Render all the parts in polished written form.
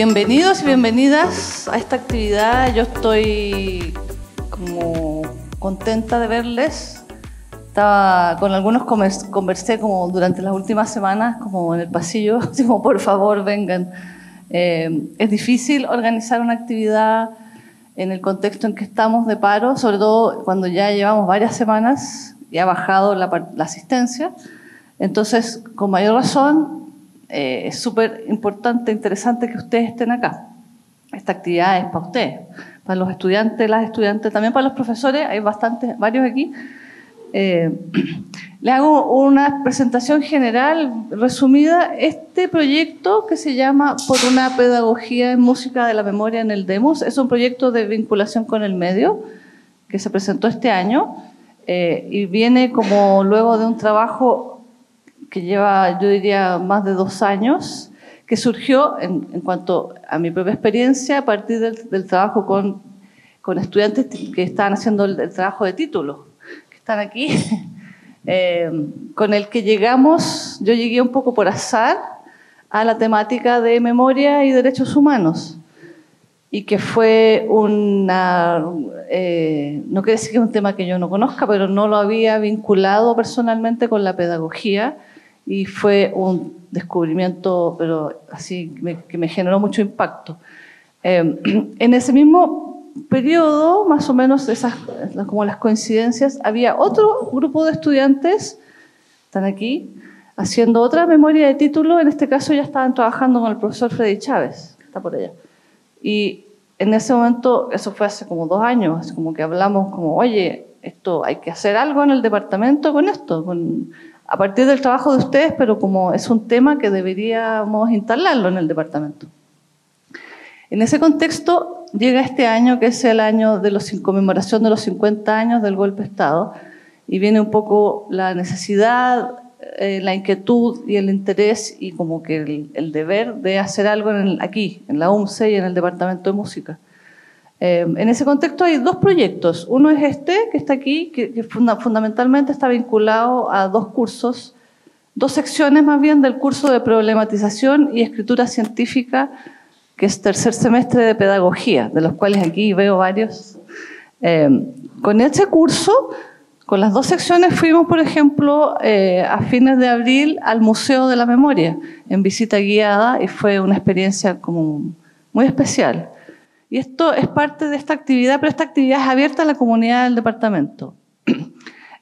Bienvenidos y bienvenidas a esta actividad. Yo estoy como contenta de verles. Estaba con algunos, conversé como durante las últimas semanas, como en el pasillo, como por favor vengan. Es difícil organizar una actividad en el contexto en que estamos de paro, sobre todo cuando ya llevamos varias semanas y ha bajado la asistencia. Entonces, con mayor razón, es súper importante, interesante que ustedes estén acá. Esta actividad es para ustedes, para los estudiantes, las estudiantes, también para los profesores, hay varios aquí. Le hago una presentación general, resumida. Este proyecto que se llama Por una pedagogía en música de la memoria en el DEMUS es un proyecto de vinculación con el medio que se presentó este año y viene como luego de un trabajo que lleva, yo diría, más de 2 años, que surgió en cuanto a mi propia experiencia a partir del trabajo con estudiantes que estaban haciendo el trabajo de título, que están aquí, con el que yo llegué un poco por azar a la temática de memoria y derechos humanos, y que fue no quiere decir que es un tema que yo no conozca, pero no lo había vinculado personalmente con la pedagogía, y fue un descubrimiento, pero así que me generó mucho impacto. En ese mismo periodo, más o menos como las coincidencias, había otro grupo de estudiantes, están aquí, haciendo otra memoria de título. En este caso ya estaban trabajando con el profesor Freddy Chávez, que está por allá. Y en ese momento, eso fue hace como 2 años, así como que hablamos como, oye, esto hay que hacer algo en el departamento con esto, a partir del trabajo de ustedes, pero como es un tema que deberíamos instalarlo en el departamento. En ese contexto llega este año, que es el año de conmemoración de los 50 años del golpe de Estado, y viene un poco la necesidad, la inquietud y el interés y como que el deber de hacer algo aquí, en la UMCE y en el Departamento de Música. En ese contexto hay 2 proyectos. Uno es este, que está aquí, que fundamentalmente está vinculado a 2 cursos, 2 secciones más bien del curso de problematización y escritura científica, que es tercer semestre de pedagogía, de los cuales aquí veo varios. Con este curso, con las 2 secciones, fuimos, por ejemplo, a fines de abril al Museo de la Memoria, en visita guiada, y fue una experiencia como muy especial. Y esto es parte de esta actividad, pero esta actividad es abierta a la comunidad del departamento.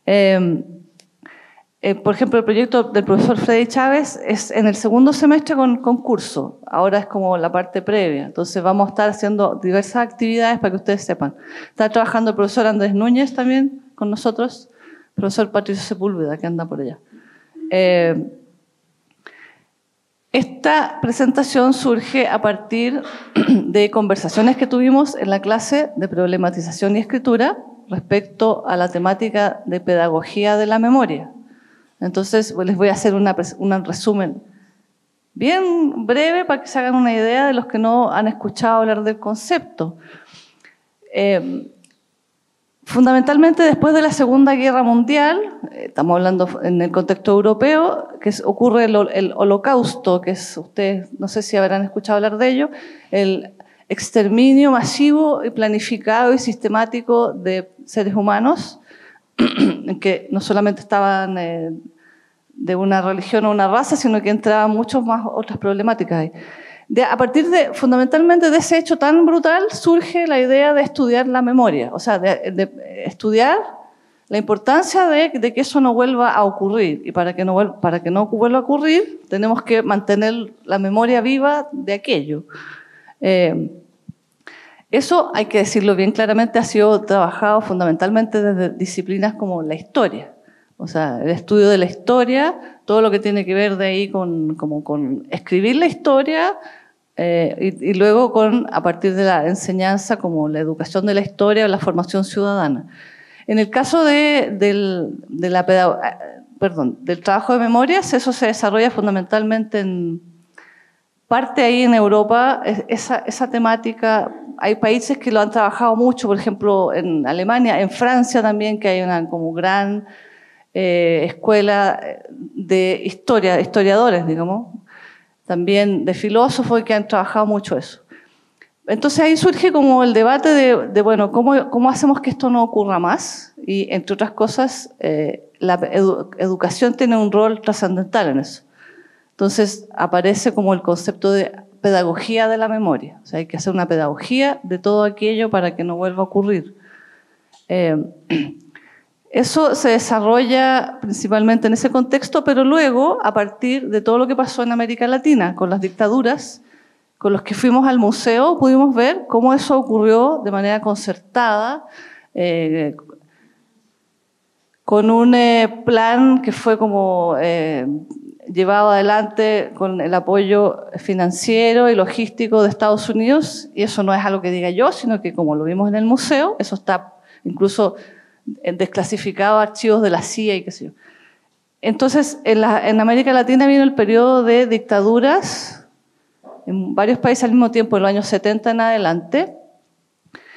Por ejemplo, el proyecto del profesor Freddy Chávez es en el segundo semestre con curso. Ahora es como la parte previa. Entonces vamos a estar haciendo diversas actividades para que ustedes sepan. Está trabajando el profesor Andrés Núñez también con nosotros, el profesor Patricio Sepúlveda, que anda por allá. Esta presentación surge a partir de conversaciones que tuvimos en la clase de problematización y escritura respecto a la temática de pedagogía de la memoria. Entonces, les voy a hacer un resumen bien breve para que se hagan una idea de los que no han escuchado hablar del concepto. Fundamentalmente, después de la Segunda Guerra Mundial, estamos hablando en el contexto europeo, ocurre el Holocausto, que es, ustedes no sé si habrán escuchado hablar de ello, el exterminio masivo y planificado y sistemático de seres humanos, que no solamente estaban de una religión o una raza, sino que entraban muchas más otras problemáticas ahí. A partir fundamentalmente de ese hecho tan brutal surge la idea de estudiar la memoria, o sea, de estudiar la importancia de que eso no vuelva a ocurrir, y para que no vuelva a ocurrir tenemos que mantener la memoria viva de aquello. Eso, hay que decirlo bien claramente, ha sido trabajado fundamentalmente desde disciplinas como la historia, o sea, el estudio de la historia, todo lo que tiene que ver de ahí con escribir la historia, y luego a partir de la enseñanza como la educación de la historia o la formación ciudadana. En el caso del trabajo de memorias, eso se desarrolla fundamentalmente en parte ahí en Europa, esa temática. Hay países que lo han trabajado mucho, por ejemplo en Alemania, en Francia también, que hay una como gran escuela de historiadores, digamos. también de filósofos que han trabajado mucho eso. Entonces ahí surge como el debate de bueno, ¿cómo hacemos que esto no ocurra más? Y entre otras cosas, la educación tiene un rol trascendental en eso. Entonces aparece como el concepto de pedagogía de la memoria. O sea, hay que hacer una pedagogía de todo aquello para que no vuelva a ocurrir. Eso se desarrolla principalmente en ese contexto, pero luego, a partir de todo lo que pasó en América Latina, con las dictaduras, con los que fuimos al museo, pudimos ver cómo eso ocurrió de manera concertada, con un plan que fue como llevado adelante con el apoyo financiero y logístico de Estados Unidos, y eso no es algo que diga yo, sino que como lo vimos en el museo, eso está incluso desclasificado, archivos de la CIA y qué sé yo. Entonces, en América Latina vino el periodo de dictaduras en varios países al mismo tiempo, en los años 70 en adelante,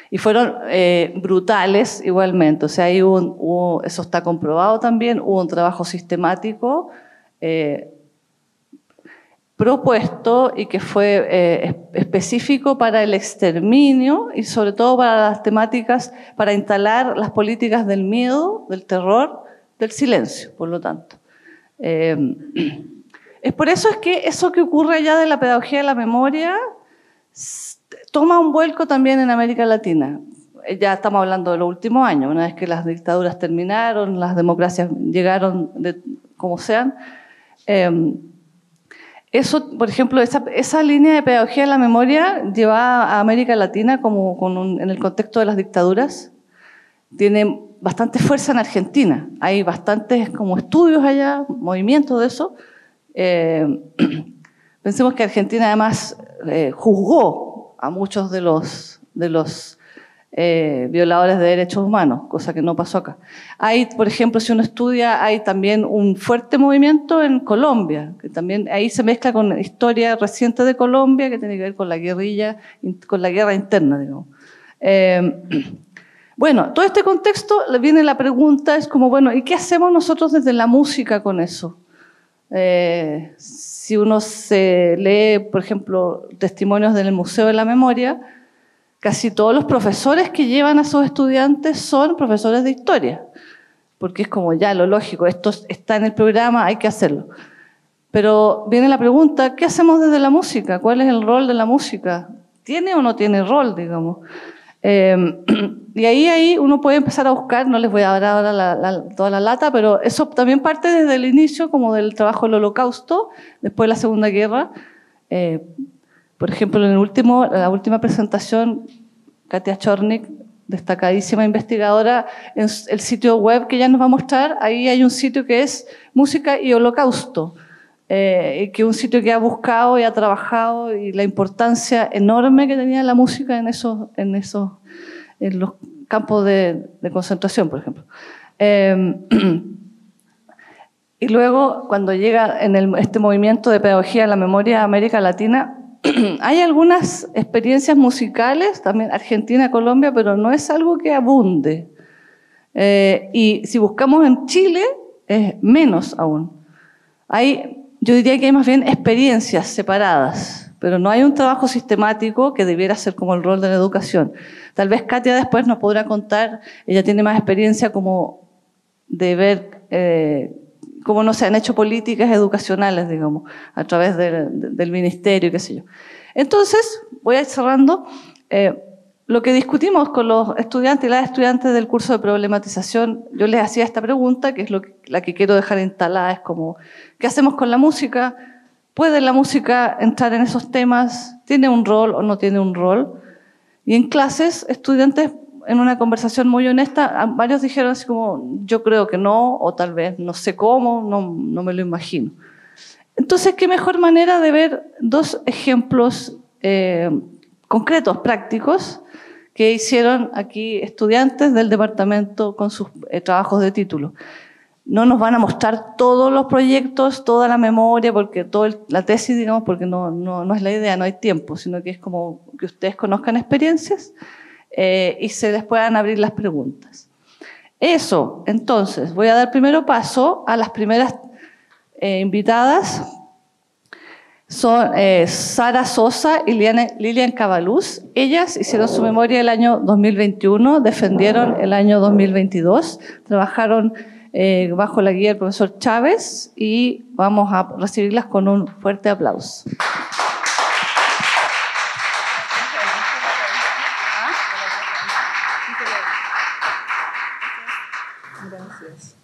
y fueron brutales igualmente. O sea, ahí eso está comprobado también, hubo un trabajo sistemático propuesto y que fue específico para el exterminio y sobre todo para las temáticas, para instalar las políticas del miedo, del terror, del silencio, por lo tanto. Es por eso es que eso que ocurre allá de la pedagogía de la memoria toma un vuelco también en América Latina. Ya estamos hablando de los últimos años, una vez que las dictaduras terminaron, las democracias llegaron como sean. Eso, por ejemplo, esa línea de pedagogía de la memoria llevada a América Latina como en el contexto de las dictaduras tiene bastante fuerza en Argentina. Hay bastantes como estudios allá, movimientos de eso. Pensemos que Argentina además juzgó a muchos de los violadores de derechos humanos, cosa que no pasó acá. Hay, por ejemplo, si uno estudia, hay también un fuerte movimiento en Colombia, que también ahí se mezcla con historia reciente de Colombia, que tiene que ver con la guerrilla, con la guerra interna, digamos. Bueno, todo este contexto, viene la pregunta, es como, bueno, ¿y qué hacemos nosotros desde la música con eso? Si uno se lee, por ejemplo, testimonios del Museo de la Memoria, casi todos los profesores que llevan a sus estudiantes son profesores de historia, porque es como ya lo lógico, esto está en el programa, hay que hacerlo. Pero viene la pregunta, ¿qué hacemos desde la música? ¿Cuál es el rol de la música? ¿Tiene o no tiene rol, digamos? Y ahí uno puede empezar a buscar, no les voy a dar ahora toda la lata, pero eso también parte desde el inicio, como del trabajo del Holocausto, después de la Segunda Guerra. Por ejemplo, en la última presentación, Katia Chornik, destacadísima investigadora, en el sitio web que ella nos va a mostrar, ahí hay un sitio que es Música y Holocausto, que es un sitio que ha buscado y ha trabajado y la importancia enorme que tenía la música en los campos de concentración, por ejemplo. Y luego, cuando llega este movimiento de pedagogía de la memoria de América Latina, hay algunas experiencias musicales, también Argentina, Colombia, pero no es algo que abunde. Y si buscamos en Chile, es menos aún. Yo diría que hay más bien experiencias separadas, pero no hay un trabajo sistemático que debiera ser como el rol de la educación. Tal vez Katia después nos podrá contar, ella tiene más experiencia como de ver cómo no se han hecho políticas educacionales, digamos, a través del ministerio, qué sé yo. Entonces, voy a ir cerrando. Lo que discutimos con los estudiantes y las estudiantes del curso de problematización, yo les hacía esta pregunta, que es la que quiero dejar instalada, es como, ¿qué hacemos con la música? ¿Puede la música entrar en esos temas? ¿Tiene un rol o no tiene un rol? Y en clases, estudiantes, en una conversación muy honesta, varios dijeron así como, yo creo que no, o tal vez no sé cómo, no me lo imagino. Entonces, ¿qué mejor manera de ver dos ejemplos concretos, prácticos, que hicieron aquí estudiantes del departamento con sus trabajos de título? No nos van a mostrar todos los proyectos, toda la memoria, porque la tesis, digamos, porque no es la idea, no hay tiempo, sino que es como que ustedes conozcan experiencias y se les puedan abrir las preguntas. Eso, entonces, voy a dar primero paso a las primeras invitadas. Son Sara Sosa y Lilian Cabaluz. Ellas hicieron su memoria el año 2021, defendieron el año 2022, trabajaron bajo la guía del profesor Chávez y vamos a recibirlas con un fuerte aplauso. Gracias.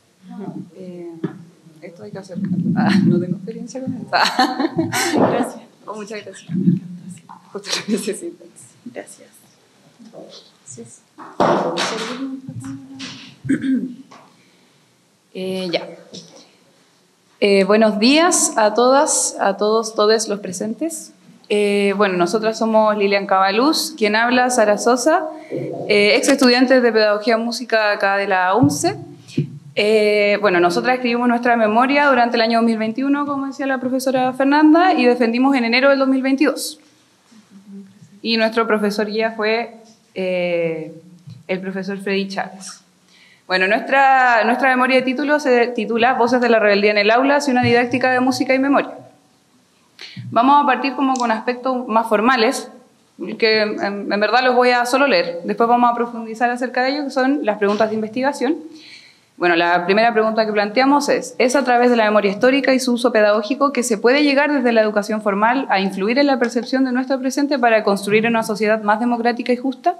Esto hay que hacer. No tengo experiencia con esto. Gracias. Oh, muchas gracias. Justo lo necesitas. Gracias. Ya. Buenos días a todas, a todos, todos los presentes. Bueno, nosotras somos Lilian Cabaluz, quien habla, Sara Sosa, ex estudiantes de Pedagogía Música acá de la UMCE. Bueno, nosotras escribimos nuestra memoria durante el año 2021, como decía la profesora Fernanda, y defendimos en enero del 2022. Y nuestro profesor guía fue el profesor Freddy Chávez. Bueno, nuestra memoria de título se titula Voces de la rebeldía en el aula hacia una didáctica de música y memoria. Vamos a partir como con aspectos más formales, que en verdad los voy a solo leer. Después vamos a profundizar acerca de ello, que son las preguntas de investigación. Bueno, la primera pregunta que planteamos ¿es a través de la memoria histórica y su uso pedagógico que se puede llegar desde la educación formal a influir en la percepción de nuestro presente para construir una sociedad más democrática y justa?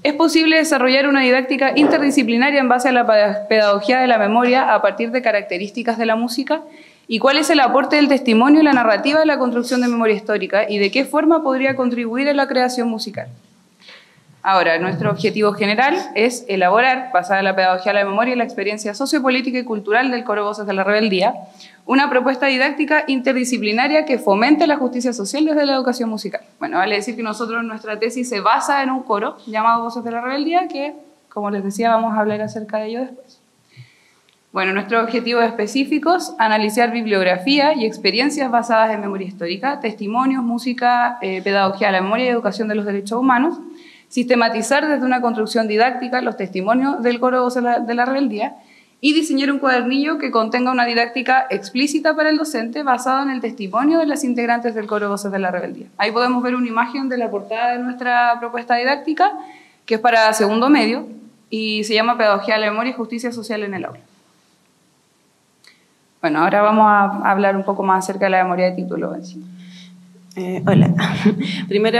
¿Es posible desarrollar una didáctica interdisciplinaria en base a la pedagogía de la memoria a partir de características de la música? ¿Y cuál es el aporte del testimonio y la narrativa de la construcción de memoria histórica? ¿Y de qué forma podría contribuir en la creación musical? Ahora, nuestro objetivo general es elaborar, basada en la pedagogía de la memoria y la experiencia sociopolítica y cultural del coro Voces de la Rebeldía, una propuesta didáctica interdisciplinaria que fomente la justicia social desde la educación musical. Bueno, vale decir que nosotros nuestra tesis se basa en un coro llamado Voces de la Rebeldía, que, como les decía, vamos a hablar acerca de ello después. Bueno, nuestros objetivos específicos: analizar bibliografía y experiencias basadas en memoria histórica, testimonios, música, pedagogía de la memoria y educación de los derechos humanos, sistematizar desde una construcción didáctica los testimonios del coro Voces de la Rebeldía y diseñar un cuadernillo que contenga una didáctica explícita para el docente basado en el testimonio de las integrantes del coro Voces de la Rebeldía. Ahí podemos ver una imagen de la portada de nuestra propuesta didáctica, que es para segundo medio y se llama Pedagogía de la Memoria y Justicia Social en el Aula. Bueno, ahora vamos a hablar un poco más acerca de la memoria de título. Hola. Primero,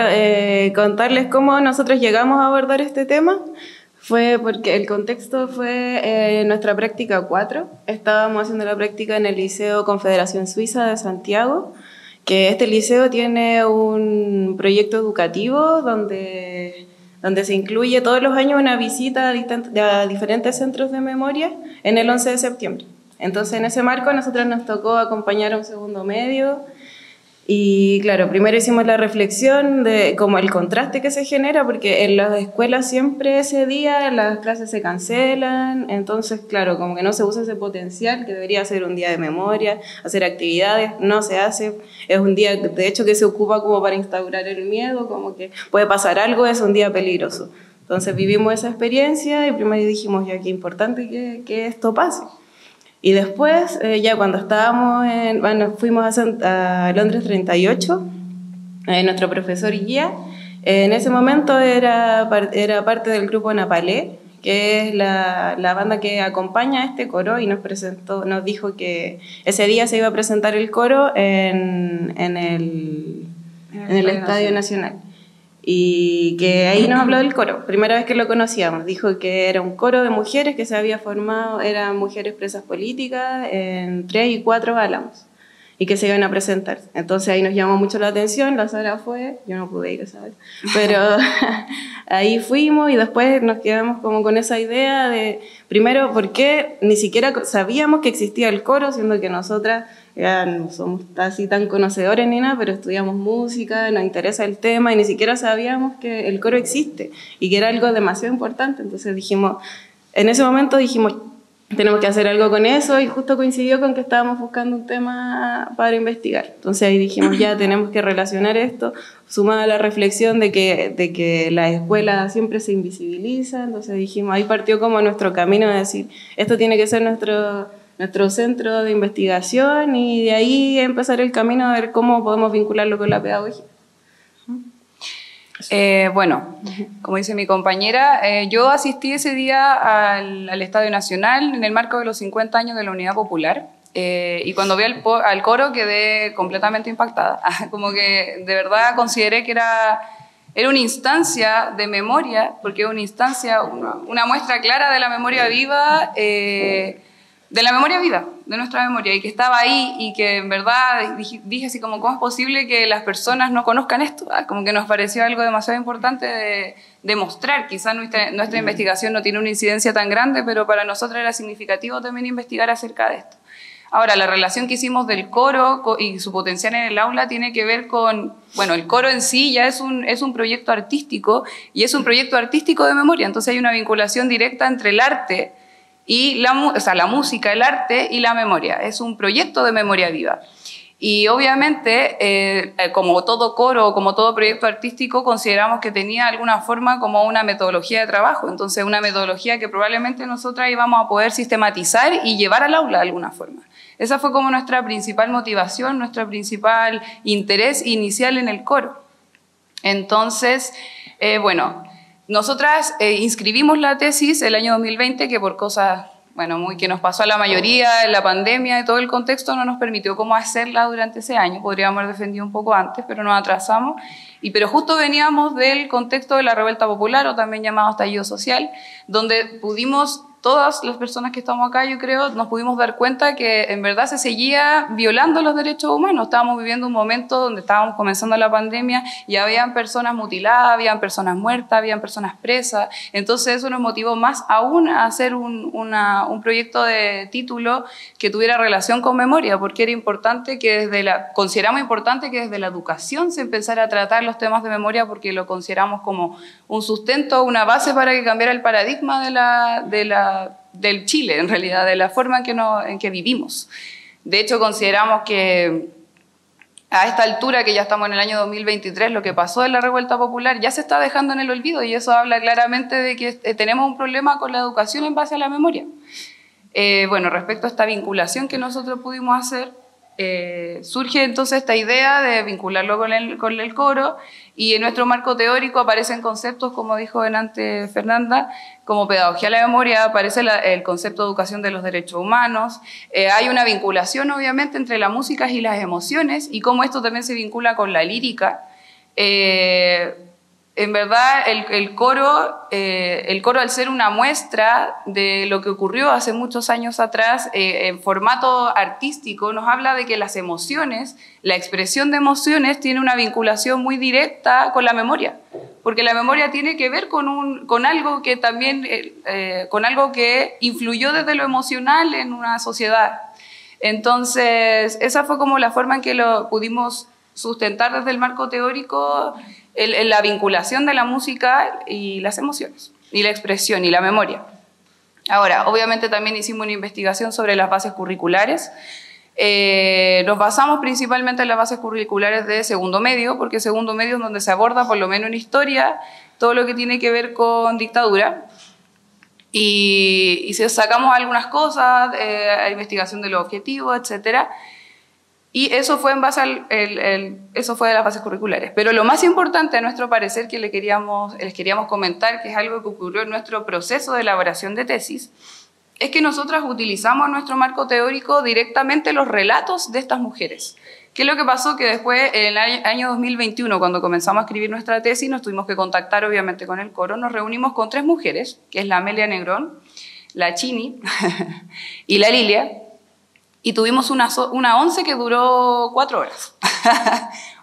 contarles cómo nosotros llegamos a abordar este tema. Fue porque el contexto fue nuestra práctica 4. Estábamos haciendo la práctica en el Liceo Confederación Suiza de Santiago, que este liceo tiene un proyecto educativo donde se incluye todos los años una visita a diferentes centros de memoria en el 11 de septiembre. Entonces, en ese marco, a nosotros nos tocó acompañar a un segundo medio. Y claro, primero hicimos la reflexión de como el contraste que se genera, porque en las escuelas siempre ese día las clases se cancelan, entonces claro, como que no se usa ese potencial que debería ser un día de memoria, hacer actividades, no se hace, es un día de hecho que se ocupa como para instaurar el miedo, como que puede pasar algo, es un día peligroso. Entonces vivimos esa experiencia y primero dijimos ya qué importante que esto pase. Y después, ya cuando estábamos fuimos a Londres 38, nuestro profesor guía, en ese momento era parte del grupo Napalé, que es la banda que acompaña a este coro, y nos dijo que ese día se iba a presentar el coro en el Estadio Nacional. Y que ahí nos habló del coro, primera vez que lo conocíamos. Dijo que era un coro de mujeres que se había formado, eran mujeres presas políticas en 3 y 4 álamos, y que se iban a presentar. Entonces ahí nos llamó mucho la atención, la Sara fue, yo no pude ir esa vez, pero ahí fuimos y después nos quedamos como con esa idea de, primero, ¿por qué ni siquiera sabíamos que existía el coro, siendo que nosotras ya no somos así tan conocedores ni nada, pero estudiamos música, nos interesa el tema y ni siquiera sabíamos que el coro existe y que era algo demasiado importante? Entonces en ese momento dijimos, tenemos que hacer algo con eso, y justo coincidió con que estábamos buscando un tema para investigar. Entonces ahí dijimos, ya tenemos que relacionar esto, sumada a la reflexión de que la escuela siempre se invisibiliza. Entonces dijimos, ahí partió como nuestro camino de decir, esto tiene que ser nuestro nuestro centro de investigación y de ahí empezar el camino a ver cómo podemos vincularlo con la pedagogía. Bueno, como dice mi compañera, yo asistí ese día al Estadio Nacional en el marco de los 50 años de la Unidad Popular. Y cuando vi al coro quedé completamente impactada. Como que de verdad consideré que era una instancia de memoria, porque es una instancia, una muestra clara de la memoria viva, de nuestra memoria, y que estaba ahí y que en verdad dije así como, ¿cómo es posible que las personas no conozcan esto? Como que nos pareció algo demasiado importante de mostrar. Quizás nuestra investigación no tiene una incidencia tan grande, pero para nosotros era significativo también investigar acerca de esto. Ahora, la relación que hicimos del coro y su potencial en el aula tiene que ver con, bueno, el coro en sí ya es un proyecto artístico y es un proyecto artístico de memoria, entonces hay una vinculación directa entre el arte y la música, el arte y la memoria. Es un proyecto de memoria viva. Y obviamente, como todo coro, como todo proyecto artístico, consideramos que tenía alguna forma como una metodología de trabajo. Entonces, una metodología que probablemente nosotras íbamos a poder sistematizar y llevar al aula de alguna forma. Esa fue como nuestra principal motivación, nuestro principal interés inicial en el coro. Entonces, bueno, nosotras inscribimos la tesis el año 2020, que por cosas, bueno, que nos pasó a la mayoría, la pandemia y todo el contexto no nos permitió cómo hacerla durante ese año. Podríamos haber defendido un poco antes, pero nos atrasamos. Pero justo veníamos del contexto de la revuelta popular, o también llamado estallido social, donde pudimos, todas las personas que estamos acá, yo creo, nos pudimos dar cuenta que en verdad se seguía violando los derechos humanos. Estábamos viviendo un momento donde estábamos comenzando la pandemia y habían personas mutiladas, habían personas muertas, habían personas presas. Entonces eso nos motivó más aún a hacer un proyecto de título que tuviera relación con memoria, porque era importante que consideramos importante que desde la educación se empezara a tratar los temas de memoria, porque lo consideramos como un sustento, una base para que cambiara el paradigma del Chile, en realidad, de la forma en que vivimos. De hecho, consideramos que a esta altura, que ya estamos en el año 2023, lo que pasó en la revuelta popular ya se está dejando en el olvido, y eso habla claramente de que tenemos un problema con la educación en base a la memoria. Bueno, respecto a esta vinculación que nosotros pudimos hacer, surge entonces esta idea de vincularlo con el coro, y en nuestro marco teórico aparecen conceptos, como dijo antes Fernanda, como pedagogía de la memoria, aparece el concepto de educación de los derechos humanos. Hay una vinculación obviamente entre la música y las emociones, y cómo esto también se vincula con la lírica. En verdad, el coro, al ser una muestra de lo que ocurrió hace muchos años atrás, en formato artístico, nos habla de que las emociones, la expresión de emociones, tiene una vinculación muy directa con la memoria, porque la memoria tiene que ver con algo que también, con algo que influyó desde lo emocional en una sociedad. Entonces, esa fue como la forma en que lo pudimos sustentar desde el marco teórico, la vinculación de la música y las emociones, y la expresión y la memoria. Ahora, obviamente también hicimos una investigación sobre las bases curriculares. Nos basamos principalmente en las bases curriculares de segundo medio, porque segundo medio es donde se aborda, por lo menos en historia, todo lo que tiene que ver con dictadura. Y si sacamos algunas cosas, a investigación de los objetivos, etcétera. Y eso fue en base eso fue de las bases curriculares. Pero lo más importante, a nuestro parecer, que les queríamos comentar, que es algo que ocurrió en nuestro proceso de elaboración de tesis, es que nosotras utilizamos en nuestro marco teórico directamente los relatos de estas mujeres. ¿Qué es lo que pasó? Que después, en el año 2021, cuando comenzamos a escribir nuestra tesis, nos tuvimos que contactar obviamente con el coro. Nos reunimos con 3 mujeres, que es la Amelia Negrón, la Chini y la Lilia. Y tuvimos una once que duró 4 horas.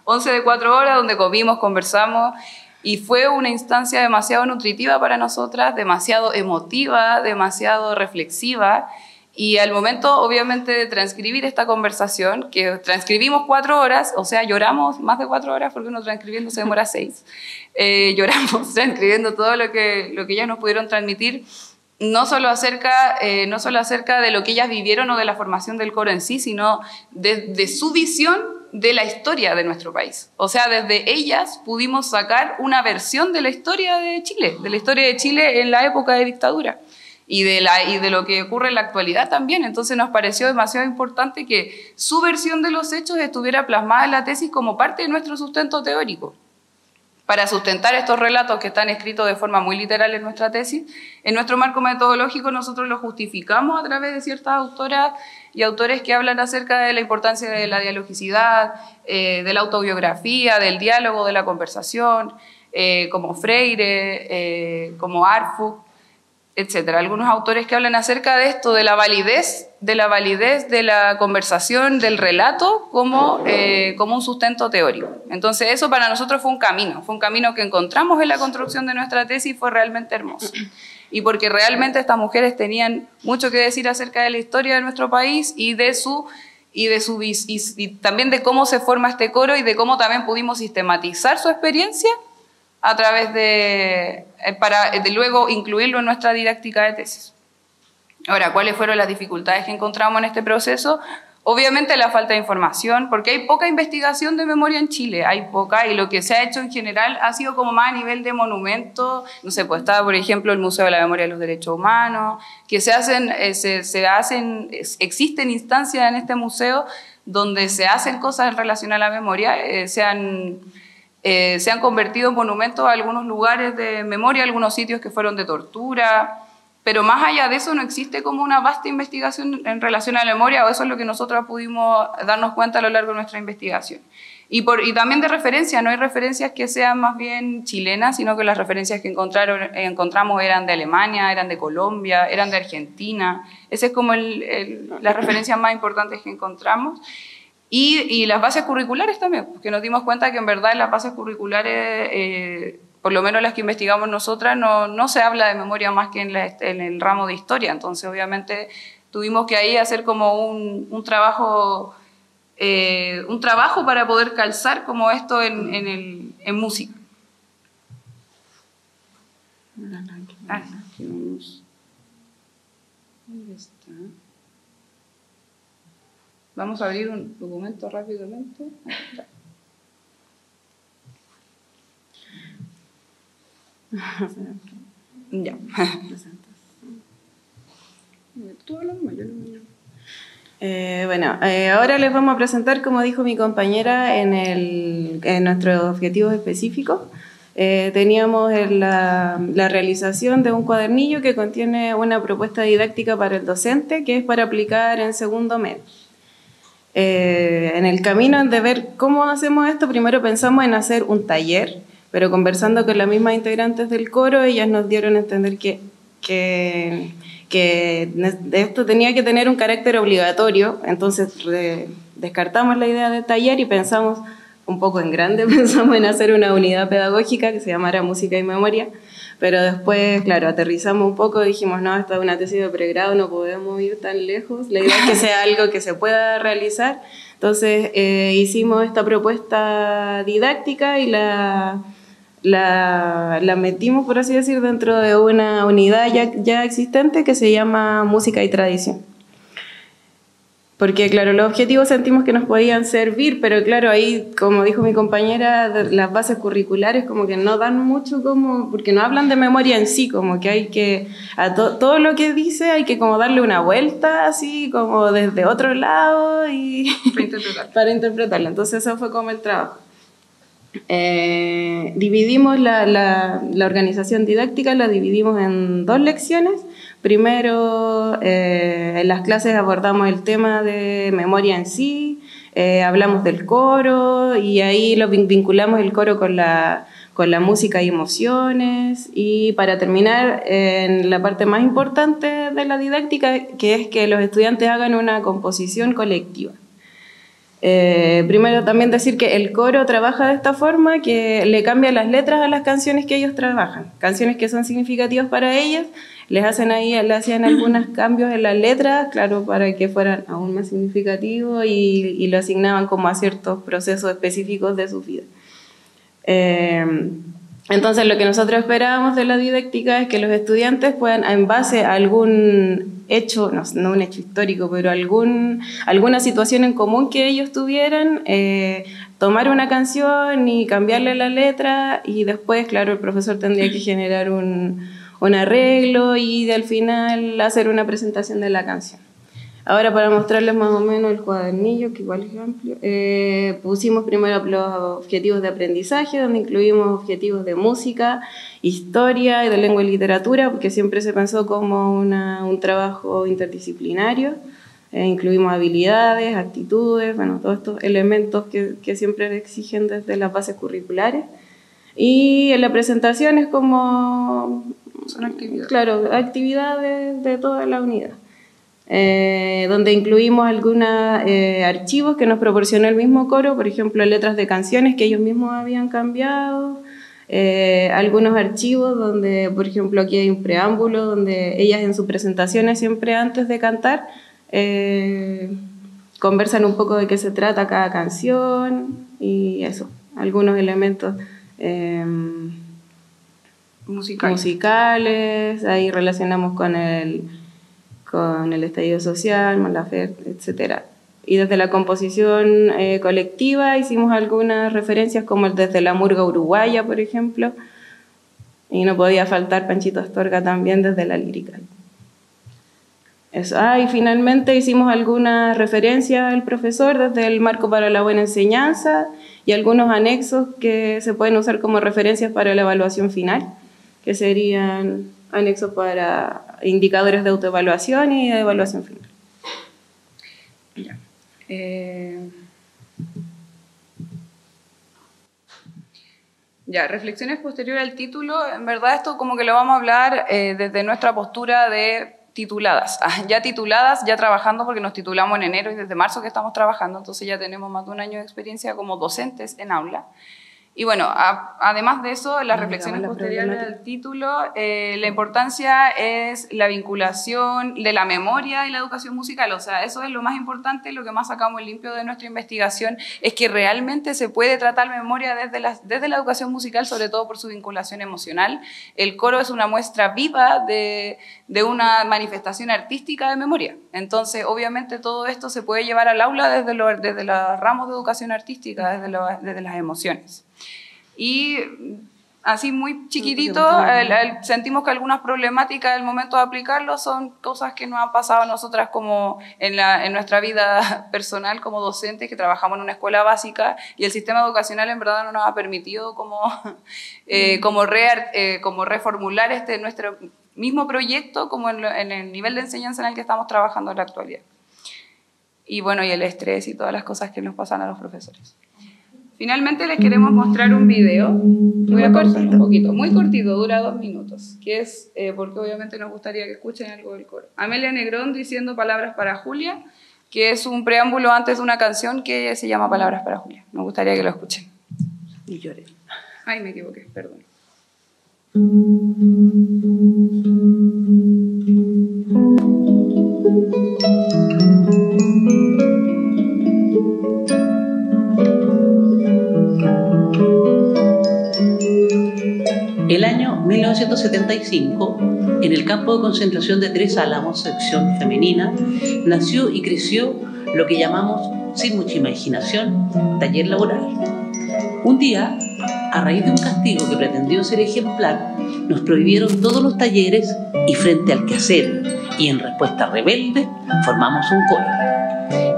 11 de 4 horas, donde comimos, conversamos, y fue una instancia demasiado nutritiva para nosotras, demasiado emotiva, demasiado reflexiva. Y al momento, obviamente, de transcribir esta conversación, que transcribimos 4 horas, o sea, lloramos más de 4 horas, porque uno transcribiendo se demora 6. Lloramos transcribiendo todo lo que ellas nos pudieron transmitir, no solo acerca de lo que ellas vivieron o de la formación del coro en sí, sino de su visión de la historia de nuestro país. O sea, desde ellas pudimos sacar una versión de la historia de Chile en la época de dictadura. y de lo que ocurre en la actualidad también. Entonces nos pareció demasiado importante que su versión de los hechos estuviera plasmada en la tesis como parte de nuestro sustento teórico. Para sustentar estos relatos que están escritos de forma muy literal en nuestra tesis, en nuestro marco metodológico nosotros lo justificamos a través de ciertas autoras y autores que hablan acerca de la importancia de la dialogicidad, de la autobiografía, del diálogo, de la conversación, como Freire, como Arfuk, etcétera. Algunos autores que hablan acerca de esto, de la validez de la conversación, del relato, como un sustento teórico. Entonces eso para nosotros fue un camino que encontramos en la construcción de nuestra tesis, fue realmente hermoso. Y porque realmente estas mujeres tenían mucho que decir acerca de la historia de nuestro país y también de cómo se forma este coro y de cómo también pudimos sistematizar su experiencia a través para luego incluirlo en nuestra didáctica de tesis. Ahora, ¿cuáles fueron las dificultades que encontramos en este proceso? Obviamente la falta de información, porque hay poca investigación de memoria en Chile, hay poca, y lo que se ha hecho en general ha sido como más a nivel de monumento. No sé, pues está, por ejemplo, el Museo de la Memoria de los Derechos Humanos, que existen instancias en este museo donde se hacen cosas en relación a la memoria, se han convertido en monumentos a algunos lugares de memoria, algunos sitios que fueron de tortura, pero más allá de eso no existe como una vasta investigación en relación a la memoria, o eso es lo que nosotros pudimos darnos cuenta a lo largo de nuestra investigación. Y también de referencia, no hay referencias que sean más bien chilenas, sino que las referencias que encontramos eran de Alemania, eran de Colombia, eran de Argentina. Esas es como las referencias más importantes que encontramos. Y las bases curriculares también, porque nos dimos cuenta que en verdad en las bases curriculares, por lo menos las que investigamos nosotras, no se habla de memoria más que en el ramo de historia. Entonces, obviamente, tuvimos que ahí hacer como un trabajo para poder calzar como esto en música. ¿Dónde está? Vamos a abrir un documento rápidamente. Ya. Tú hablas más, yo lo mío. Ahora les vamos a presentar, como dijo mi compañera, en nuestros objetivos específicos. Teníamos la realización de un cuadernillo que contiene una propuesta didáctica para el docente, que es para aplicar en segundo medio. En el camino de ver cómo hacemos esto, primero pensamos en hacer un taller, pero conversando con las mismas integrantes del coro, ellas nos dieron a entender que esto tenía que tener un carácter obligatorio. Entonces descartamos la idea de taller y pensamos un poco en grande, pensamos en hacer una unidad pedagógica que se llamara Música y Memoria, pero después, claro, aterrizamos un poco y dijimos, no, esta es una tesis de pregrado, no podemos ir tan lejos, la idea es que sea algo que se pueda realizar. Entonces hicimos esta propuesta didáctica y la metimos, por así decir, dentro de una unidad ya existente que se llama Música y Tradición. Porque, claro, los objetivos sentimos que nos podían servir, pero claro, ahí, como dijo mi compañera, las bases curriculares como que no dan mucho, porque no hablan de memoria en sí, como que hay que, todo lo que dice hay que como darle una vuelta, así como desde otro lado para interpretarlo. Entonces eso fue como el trabajo. Dividimos la organización didáctica, la dividimos en 2 lecciones. Primero, en las clases abordamos el tema de memoria en sí, hablamos del coro y ahí lo vinculamos el coro con la música y emociones. Y para terminar, en la parte más importante de la didáctica, que es que los estudiantes hagan una composición colectiva. Primero también decir que el coro trabaja de esta forma, que le cambia las letras a las canciones que ellos trabajan, canciones que son significativas para ellas, le hacían algunos cambios en las letras, claro, para que fueran aún más significativos y lo asignaban como a ciertos procesos específicos de su vida. Entonces lo que nosotros esperábamos de la didáctica es que los estudiantes puedan, en base a algún hecho, no un hecho histórico, pero alguna situación en común que ellos tuvieran, tomar una canción y cambiarle la letra, y después, claro, el profesor tendría que generar un un arreglo y al final hacer una presentación de la canción. Ahora, para mostrarles más o menos el cuadernillo, que igual es amplio, pusimos primero los objetivos de aprendizaje, donde incluimos objetivos de música, historia y de lengua y literatura, porque siempre se pensó como un trabajo interdisciplinario. Incluimos habilidades, actitudes, bueno, todos estos elementos que siempre exigen desde las bases curriculares. Y en la presentación es como... Son actividades. Claro, actividades de toda la unidad. Donde incluimos algunos archivos que nos proporcionó el mismo coro, por ejemplo, letras de canciones que ellos mismos habían cambiado, algunos archivos donde, por ejemplo, aquí hay un preámbulo donde ellas en sus presentaciones siempre antes de cantar conversan un poco de qué se trata cada canción y eso, algunos elementos musicales, ahí relacionamos con el estallido social, Malafer, etc. Y desde la composición colectiva hicimos algunas referencias como desde la murga uruguaya, por ejemplo, y no podía faltar Panchito Astorga también desde la lírica. Eso. Y finalmente hicimos algunas referencias al profesor desde el marco para la buena enseñanza y algunos anexos que se pueden usar como referencias para la evaluación final, que serían anexos para indicadores de autoevaluación y de evaluación final. Ya. Ya, reflexiones posteriores al título. En verdad esto como que lo vamos a hablar desde nuestra postura de tituladas. Ya tituladas, ya trabajando, porque nos titulamos en enero y desde marzo que estamos trabajando, entonces ya tenemos más de un año de experiencia como docentes en aula. Y bueno, además de eso, las reflexiones posteriores al título, la importancia es la vinculación de la memoria y la educación musical. O sea, eso es lo más importante, lo que más sacamos limpio de nuestra investigación, es que realmente se puede tratar memoria desde la educación musical, sobre todo por su vinculación emocional. El coro es una muestra viva de una manifestación artística de memoria. Entonces, obviamente, todo esto se puede llevar al aula desde los ramos de educación artística, desde las emociones. Y así muy chiquitito, sentimos que algunas problemáticas al momento de aplicarlo son cosas que nos han pasado a nosotras como en nuestra vida personal como docentes que trabajamos en una escuela básica y el sistema educacional en verdad no nos ha permitido como reformular nuestro mismo proyecto como en el nivel de enseñanza en el que estamos trabajando en la actualidad. Y bueno, y el estrés y todas las cosas que nos pasan a los profesores. Finalmente les queremos mostrar un video, voy a cortar un poquito, muy cortito, dura 2 minutos, que es porque obviamente nos gustaría que escuchen algo del coro. Amelia Negrón diciendo Palabras para Julia, que es un preámbulo antes de una canción que se llama Palabras para Julia. Nos gustaría que lo escuchen. Y lloré. Ay, me equivoqué, perdón. El año 1975, en el campo de concentración de Tres Álamos, sección femenina, nació y creció lo que llamamos, sin mucha imaginación, taller laboral. Un día, a raíz de un castigo que pretendió ser ejemplar, nos prohibieron todos los talleres y frente al quehacer y en respuesta rebelde, formamos un coro.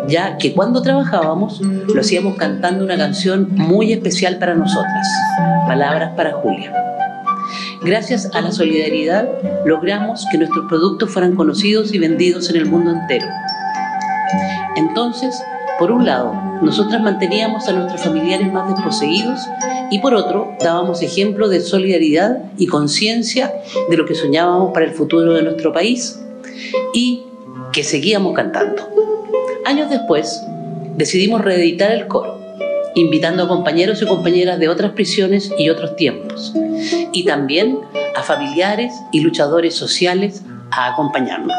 Ya que cuando trabajábamos, lo hacíamos cantando una canción muy especial para nosotras, Palabras para Julia. Gracias a la solidaridad, logramos que nuestros productos fueran conocidos y vendidos en el mundo entero. Entonces, por un lado, nosotras manteníamos a nuestros familiares más desposeídos y por otro, dábamos ejemplo de solidaridad y conciencia de lo que soñábamos para el futuro de nuestro país y que seguíamos cantando. Años después, decidimos reeditar el coro, invitando a compañeros y compañeras de otras prisiones y otros tiempos, y también a familiares y luchadores sociales a acompañarnos.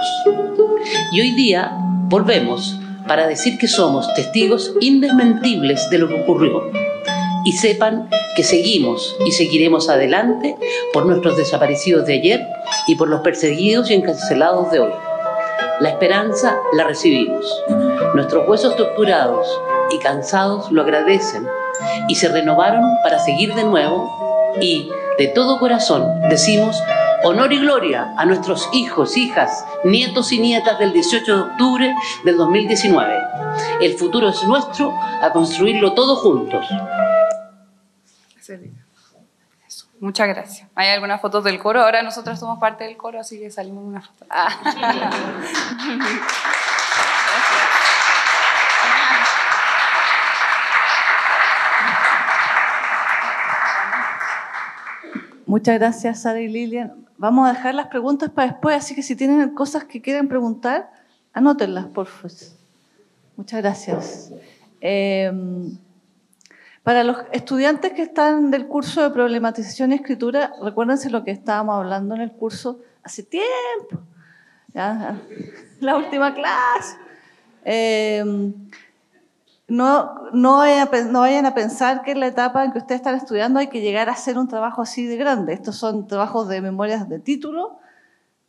Y hoy día volvemos para decir que somos testigos indesmentibles de lo que ocurrió, y sepan que seguimos y seguiremos adelante por nuestros desaparecidos de ayer y por los perseguidos y encarcelados de hoy. La esperanza la recibimos. Nuestros huesos torturados y cansados lo agradecen y se renovaron para seguir de nuevo y de todo corazón decimos Honor y gloria a nuestros hijos, hijas, nietos y nietas del 18 de octubre del 2019. El futuro es nuestro, a construirlo todos juntos. Eso. Muchas gracias. ¿Hay algunas fotos del coro? Ahora nosotros somos parte del coro, así que salimos en una foto. Muchas gracias, Sara y Lilian. Vamos a dejar las preguntas para después, así que si tienen cosas que quieren preguntar, anótenlas, por favor. Muchas gracias. Para los estudiantes que están del curso de problematización y escritura, recuérdense lo que estábamos hablando en el curso hace tiempo, ¿ya? La última clase. No vayan a pensar que en la etapa en que ustedes están estudiando hay que llegar a hacer un trabajo así de grande. Estos son trabajos de memorias de título,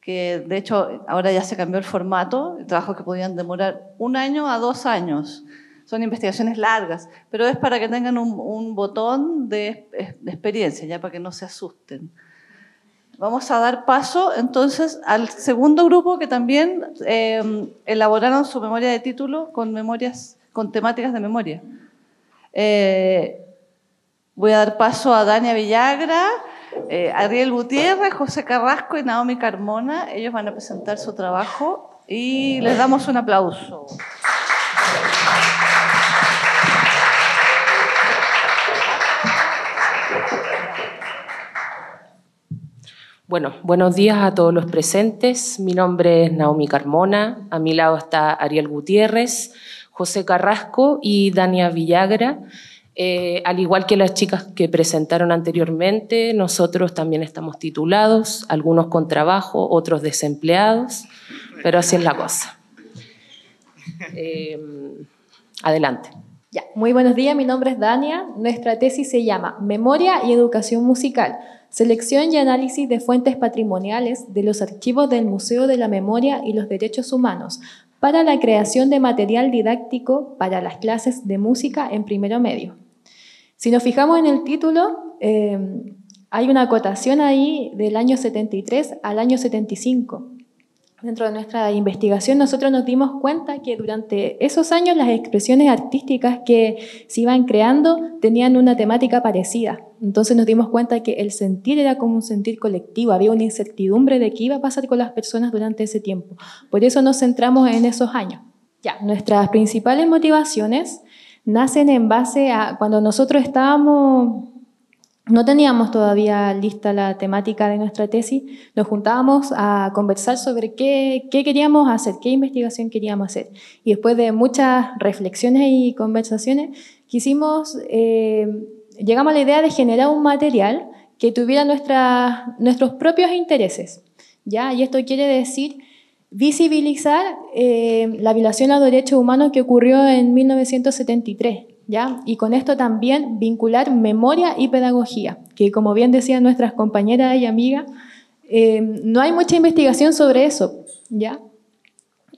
que de hecho ahora ya se cambió el formato, trabajos que podían demorar 1 año a 2 años. Son investigaciones largas, pero es para que tengan un botón de experiencia, ya para que no se asusten. Vamos a dar paso entonces al segundo grupo que también elaboraron su memoria de título con temáticas de memoria. Voy a dar paso a Dania Villagra, Ariel Gutiérrez, José Carrasco y Naomi Carmona. Ellos van a presentar su trabajo y les damos un aplauso. Bueno, buenos días a todos los presentes. Mi nombre es Naomi Carmona, a mi lado está Ariel Gutiérrez, José Carrasco y Dania Villagra. Al igual que las chicas que presentaron anteriormente, nosotros también estamos titulados, algunos con trabajo, otros desempleados, pero así es la cosa. Adelante. Ya, muy buenos días, mi nombre es Dania. Nuestra tesis se llama Memoria y Educación Musical, selección y análisis de fuentes patrimoniales de los archivos del Museo de la Memoria y los Derechos Humanos para la creación de material didáctico para las clases de música en primero medio. Si nos fijamos en el título, hay una acotación ahí del año 73 al año 75. Dentro de nuestra investigación nosotros nos dimos cuenta que durante esos años las expresiones artísticas que se iban creando tenían una temática parecida. Entonces nos dimos cuenta que el sentir era como un sentir colectivo, había una incertidumbre de qué iba a pasar con las personas durante ese tiempo. Por eso nos centramos en esos años. Ya, nuestras principales motivaciones nacen en base a cuando nosotros no teníamos todavía lista la temática de nuestra tesis, nos juntábamos a conversar sobre qué queríamos hacer, qué investigación queríamos hacer. Y después de muchas reflexiones y conversaciones, llegamos a la idea de generar un material que tuviera nuestros propios intereses, ¿ya? Y esto quiere decir visibilizar la violación a los derechos humanos que ocurrió en 1973, ¿ya? Y con esto también vincular memoria y pedagogía, que como bien decían nuestras compañeras y amigas, no hay mucha investigación sobre eso, ¿ya?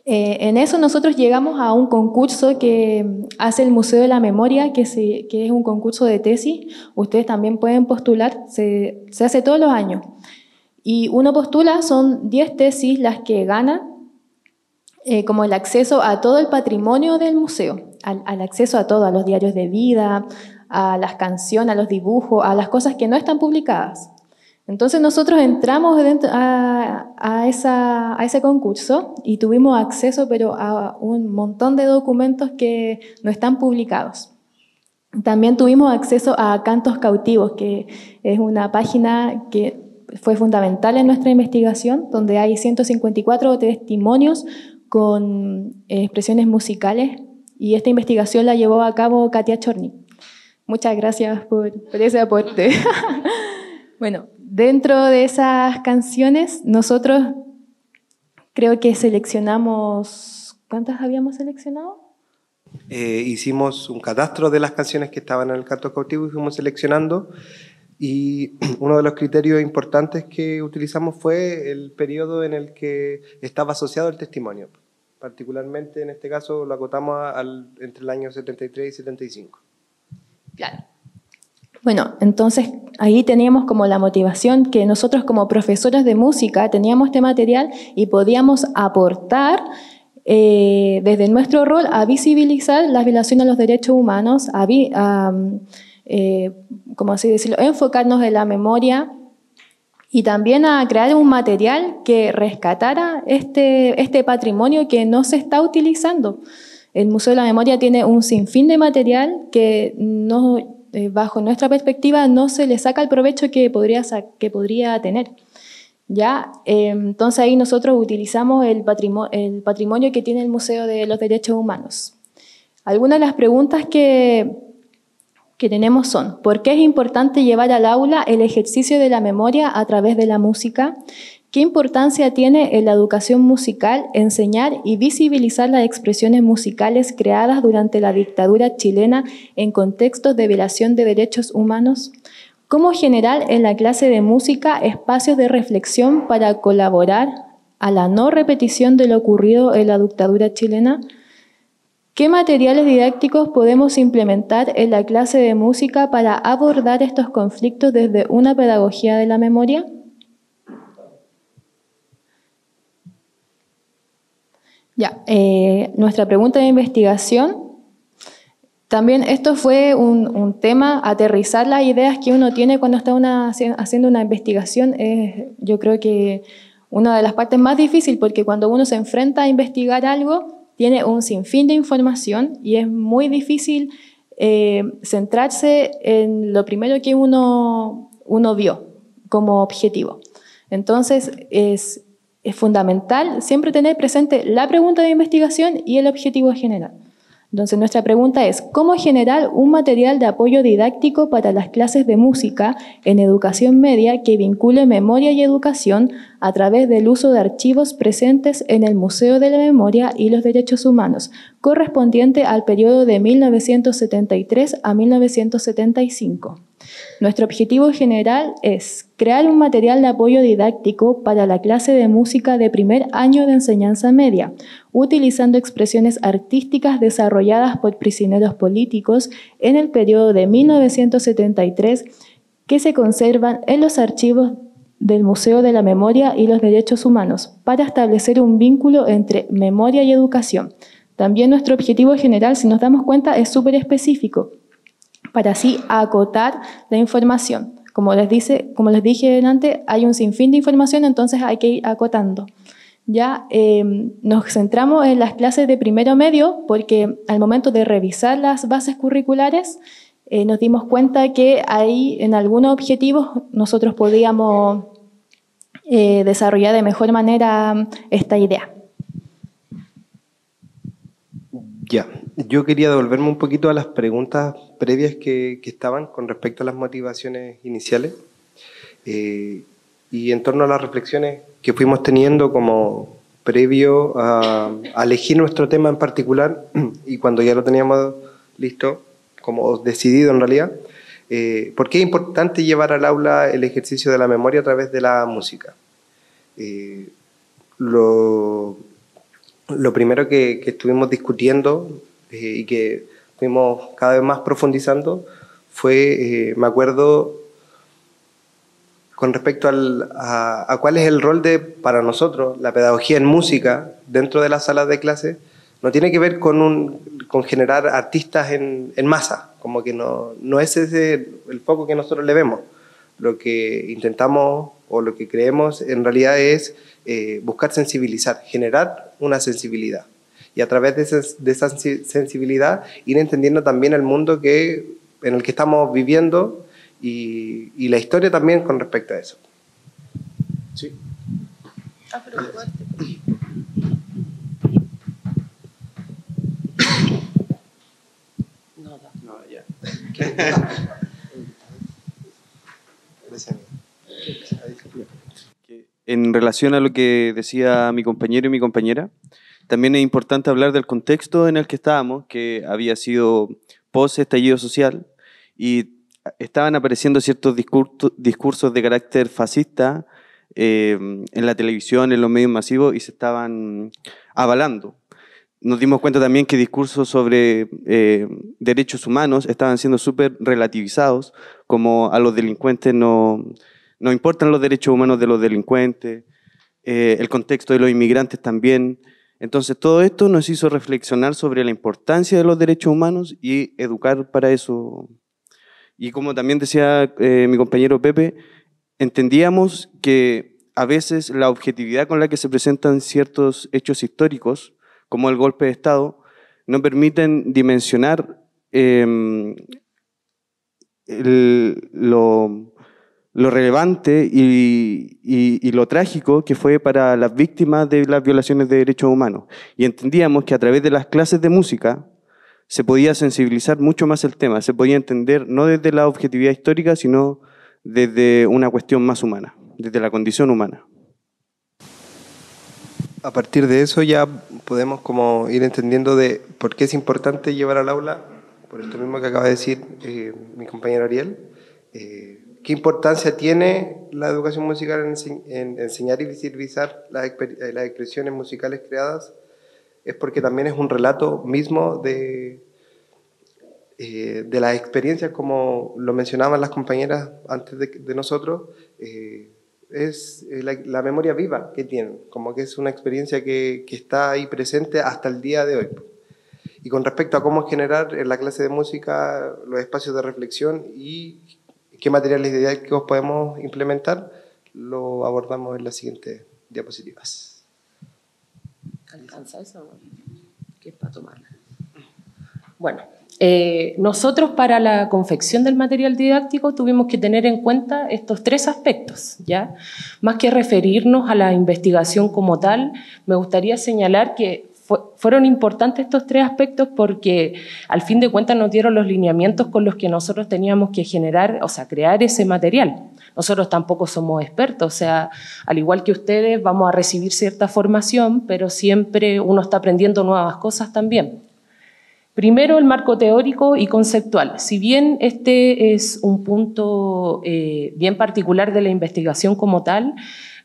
En eso nosotros llegamos a un concurso que hace el Museo de la Memoria, que es un concurso de tesis. Ustedes también pueden postular, se hace todos los años. Y uno postula, son 10 tesis las que ganan, como el acceso a todo el patrimonio del museo, al acceso a todo, a los diarios de vida, a las canciones, a los dibujos, a las cosas que no están publicadas. Entonces nosotros entramos a ese concurso y tuvimos acceso pero a un montón de documentos que no están publicados. También tuvimos acceso a Cantos Cautivos, que es una página que fue fundamental en nuestra investigación, donde hay 154 testimonios con expresiones musicales, y esta investigación la llevó a cabo Katia Chorny. Muchas gracias por ese aporte. Bueno, dentro de esas canciones, nosotros creo que seleccionamos... ¿Cuántas habíamos seleccionado? Hicimos un catastro de las canciones que estaban en el Canto Cautivo y fuimos seleccionando, y uno de los criterios importantes que utilizamos fue el periodo en el que estaba asociado el testimonio. Particularmente en este caso lo acotamos entre el año 73 y 75. Claro. Bueno, entonces ahí teníamos como la motivación que nosotros como profesores de música teníamos este material y podíamos aportar desde nuestro rol a visibilizar las violaciones a los derechos humanos, como así decirlo, enfocarnos en la memoria y también a crear un material que rescatara este patrimonio que no se está utilizando. El Museo de la Memoria tiene un sinfín de material que no, bajo nuestra perspectiva no se le saca el provecho que podría tener. ¿Ya? Entonces ahí nosotros utilizamos el patrimonio que tiene el Museo de los Derechos Humanos. Algunas de las preguntas que tenemos son: ¿por qué es importante llevar al aula el ejercicio de la memoria a través de la música? ¿Qué importancia tiene en la educación musical enseñar y visibilizar las expresiones musicales creadas durante la dictadura chilena en contextos de violación de derechos humanos? ¿Cómo generar en la clase de música espacios de reflexión para colaborar a la no repetición de lo ocurrido en la dictadura chilena? ¿Qué materiales didácticos podemos implementar en la clase de música para abordar estos conflictos desde una pedagogía de la memoria? Ya, nuestra pregunta de investigación. También esto fue un tema, aterrizar las ideas que uno tiene cuando está haciendo una investigación es, yo creo que una de las partes más difíciles, porque cuando uno se enfrenta a investigar algo, tiene un sinfín de información y es muy difícil centrarse en lo primero que uno vio como objetivo. Entonces, es fundamental siempre tener presente la pregunta de investigación y el objetivo general. Entonces, nuestra pregunta es: ¿cómo generar un material de apoyo didáctico para las clases de música en educación media que vincule memoria y educación a través del uso de archivos presentes en el Museo de la Memoria y los Derechos Humanos, correspondiente al periodo de 1973 a 1975? Nuestro objetivo general es crear un material de apoyo didáctico para la clase de música de primer año de enseñanza media, utilizando expresiones artísticas desarrolladas por prisioneros políticos en el periodo de 1973 que se conservan en los archivos del Museo de la Memoria y los Derechos Humanos, para establecer un vínculo entre memoria y educación. También nuestro objetivo general, si nos damos cuenta, es súper específico, para así acotar la información. Como les dije antes, hay un sinfín de información, entonces hay que ir acotando. Ya nos centramos en las clases de primero medio porque al momento de revisar las bases curriculares nos dimos cuenta que ahí en algunos objetivos nosotros podíamos desarrollar de mejor manera esta idea. Ya, yo quería devolverme un poquito a las preguntas previas que estaban con respecto a las motivaciones iniciales y en torno a las reflexiones que fuimos teniendo como previo a elegir nuestro tema en particular y cuando ya lo teníamos listo, como decidido en realidad, ¿por qué es importante llevar al aula el ejercicio de la memoria a través de la música? Lo primero que estuvimos discutiendo y que fuimos cada vez más profundizando fue, me acuerdo, con respecto a cuál es el rol para nosotros, la pedagogía en música dentro de las salas de clase. No tiene que ver con generar artistas en masa, como que no es ese el foco que nosotros le vemos. Lo que intentamos o lo que creemos en realidad es buscar sensibilizar, generar una sensibilidad. Y a través de esa sensibilidad ir entendiendo también el mundo en el que estamos viviendo y la historia también con respecto a eso. Sí. Pero fuerte. No, ya. En relación a lo que decía mi compañero y mi compañera, también es importante hablar del contexto en el que estábamos, que había sido post-estallido social y estaban apareciendo ciertos discursos de carácter fascista en la televisión, en los medios masivos y se estaban avalando. nos dimos cuenta también que discursos sobre derechos humanos estaban siendo súper relativizados, como a los delincuentes no importan los derechos humanos de los delincuentes, el contexto de los inmigrantes también. Entonces todo esto nos hizo reflexionar sobre la importancia de los derechos humanos y educar para eso. Y como también decía mi compañero Pepe, entendíamos que a veces la objetividad con la que se presentan ciertos hechos históricos, como el golpe de Estado, no permiten dimensionar lo relevante y lo trágico que fue para las víctimas de las violaciones de derechos humanos. Y entendíamos que a través de las clases de música se podía sensibilizar mucho más el tema, se podía entender no desde la objetividad histórica, sino desde una cuestión más humana, desde la condición humana. A partir de eso ya podemos como ir entendiendo de por qué es importante llevar al aula, por esto mismo que acaba de decir mi compañero Ariel, qué importancia tiene la educación musical en enseñar y visibilizar las expresiones musicales creadas. Es porque también es un relato mismo de las experiencias, como lo mencionaban las compañeras antes de nosotros, es la memoria viva que tienen, como que es una experiencia que está ahí presente hasta el día de hoy. Y con respecto a cómo generar en la clase de música los espacios de reflexión y qué materiales didácticos podemos implementar, lo abordamos en las siguientes diapositivas. ¿Alcanza eso? ¿Qué es para tomarla? Bueno, nosotros para la confección del material didáctico tuvimos que tener en cuenta estos tres aspectos, ¿ya? Más que referirnos a la investigación como tal, me gustaría señalar que fueron importantes estos tres aspectos porque al fin de cuentas nos dieron los lineamientos con los que nosotros teníamos que generar, o sea, crear ese material. Nosotros tampoco somos expertos, o sea, al igual que ustedes vamos a recibir cierta formación, pero siempre uno está aprendiendo nuevas cosas también. Primero, el marco teórico y conceptual. Si bien este es un punto bien particular de la investigación como tal,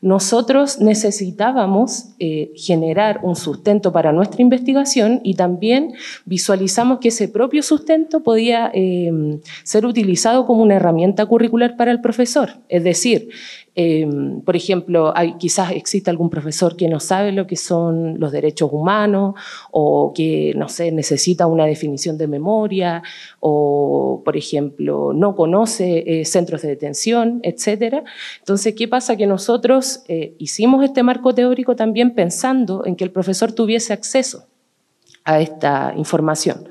nosotros necesitábamos generar un sustento para nuestra investigación y también visualizamos que ese propio sustento podía ser utilizado como una herramienta curricular para el profesor. Es decir, por ejemplo, quizás existe algún profesor que no sabe lo que son los derechos humanos o que, no sé, necesita una definición de memoria o, por ejemplo, no conoce centros de detención, etc. Entonces, ¿qué pasa? Que nosotros hicimos este marco teórico también pensando en que el profesor tuviese acceso a esta información.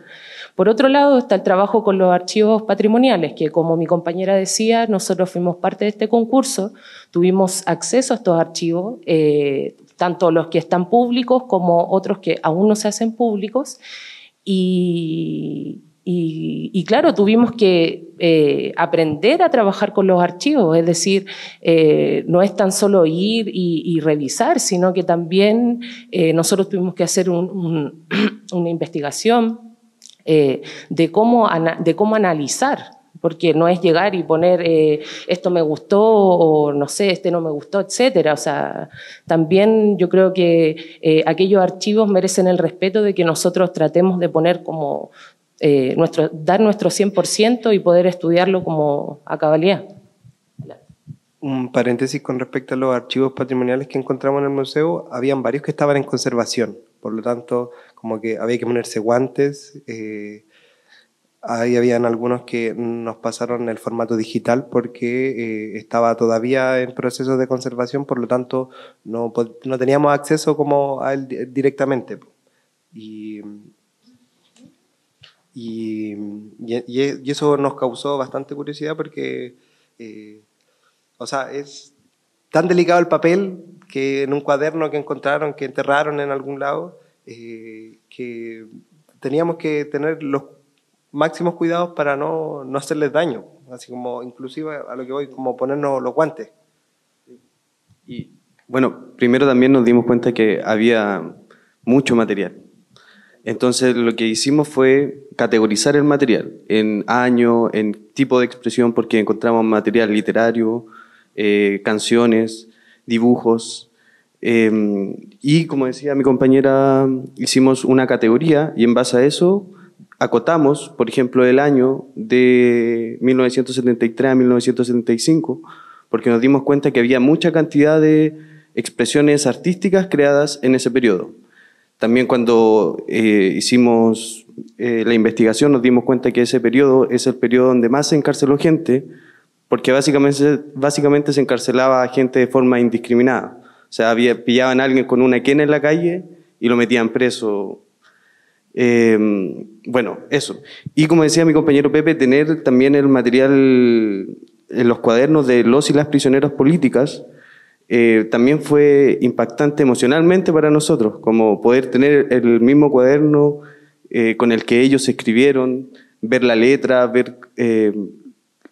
Por otro lado está el trabajo con los archivos patrimoniales, que como mi compañera decía, nosotros fuimos parte de este concurso, tuvimos acceso a estos archivos, tanto los que están públicos como otros que aún no se hacen públicos, y claro, tuvimos que aprender a trabajar con los archivos, es decir, no es tan solo ir y revisar, sino que también nosotros tuvimos que hacer una investigación de cómo analizar, porque no es llegar y poner esto me gustó o no sé, este no me gustó, etcétera. O sea, también yo creo que aquellos archivos merecen el respeto de que nosotros tratemos de poner como dar nuestro 100% y poder estudiarlo como a cabalidad. Un paréntesis con respecto a los archivos patrimoniales que encontramos en el museo, habían varios que estaban en conservación, por lo tanto, como que había que ponerse guantes, ahí habían algunos que nos pasaron el formato digital porque estaba todavía en proceso de conservación, por lo tanto no teníamos acceso como a él directamente. Y eso nos causó bastante curiosidad porque o sea, es tan delicado el papel que en un cuaderno que encontraron, que enterraron en algún lado, que teníamos que tener los máximos cuidados para no hacerles daño, así como inclusive a lo que voy, como ponernos los guantes. Y bueno, primero también nos dimos cuenta que había mucho material. Entonces lo que hicimos fue categorizar el material en año, en tipo de expresión, porque encontramos material literario, canciones, dibujos, Y como decía mi compañera, hicimos una categoría y en base a eso acotamos, por ejemplo, el año de 1973 a 1975, porque nos dimos cuenta que había mucha cantidad de expresiones artísticas creadas en ese periodo. También cuando hicimos la investigación nos dimos cuenta que ese periodo es el periodo donde más se encarceló gente, porque básicamente se encarcelaba a gente de forma indiscriminada. O sea, pillaban a alguien con una quena en la calle y lo metían preso. Bueno, eso. Y como decía mi compañero Pepe, tener también el material en los cuadernos de los y las prisioneras políticas también fue impactante emocionalmente para nosotros, como poder tener el mismo cuaderno con el que ellos escribieron, ver la letra, ver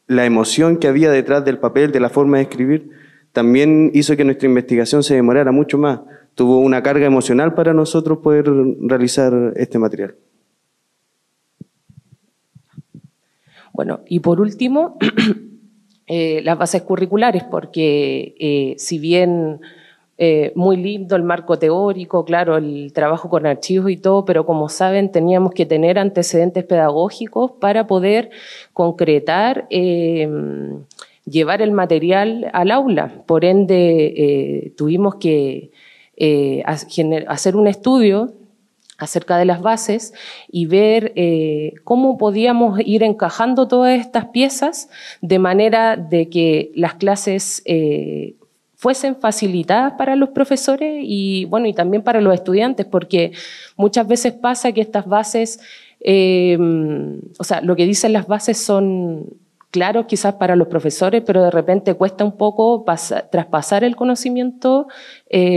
la emoción que había detrás del papel, de la forma de escribir, también hizo que nuestra investigación se demorara mucho más. Tuvo una carga emocional para nosotros poder realizar este material. Bueno, y por último, las bases curriculares, porque si bien muy lindo el marco teórico, claro, el trabajo con archivos y todo, pero como saben teníamos que tener antecedentes pedagógicos para poder concretar, llevar el material al aula. Por ende, tuvimos que hacer un estudio acerca de las bases y ver cómo podíamos ir encajando todas estas piezas de manera de que las clases fuesen facilitadas para los profesores y, bueno, y también para los estudiantes, porque muchas veces pasa que estas bases, o sea, lo que dicen las bases son claros quizás para los profesores, pero de repente cuesta un poco traspasar el conocimiento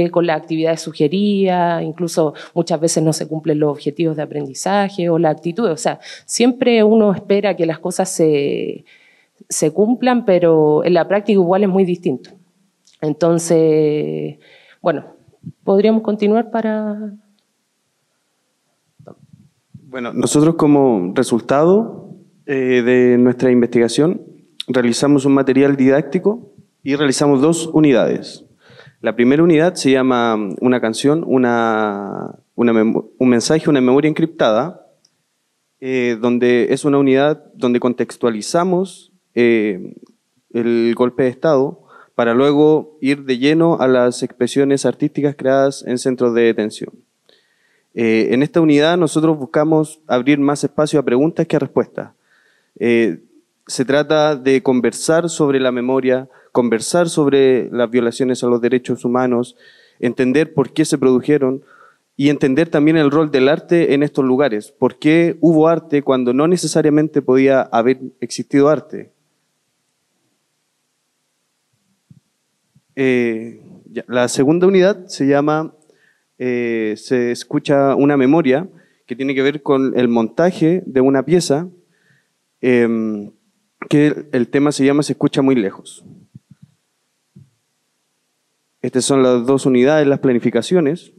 con las actividades sugeridas, incluso muchas veces no se cumplen los objetivos de aprendizaje o la actitud. O sea, siempre uno espera que las cosas se cumplan, pero en la práctica igual es muy distinto. Entonces, bueno, podríamos continuar para... Bueno, nosotros como resultado de nuestra investigación realizamos un material didáctico y realizamos 2 unidades. La primera unidad se llama una canción, un mensaje, una memoria encriptada, donde es una unidad donde contextualizamos el golpe de Estado para luego ir de lleno a las expresiones artísticas creadas en centros de detención. En esta unidad nosotros buscamos abrir más espacio a preguntas que a respuestas. Se trata de conversar sobre la memoria, conversar sobre las violaciones a los derechos humanos, entender por qué se produjeron y entender también el rol del arte en estos lugares. ¿Por qué hubo arte cuando no necesariamente podía haber existido arte? La segunda unidad se llama se escucha una memoria que tiene que ver con el montaje de una pieza que el tema se llama Se escucha muy lejos. Estas son las 2 unidades, las planificaciones.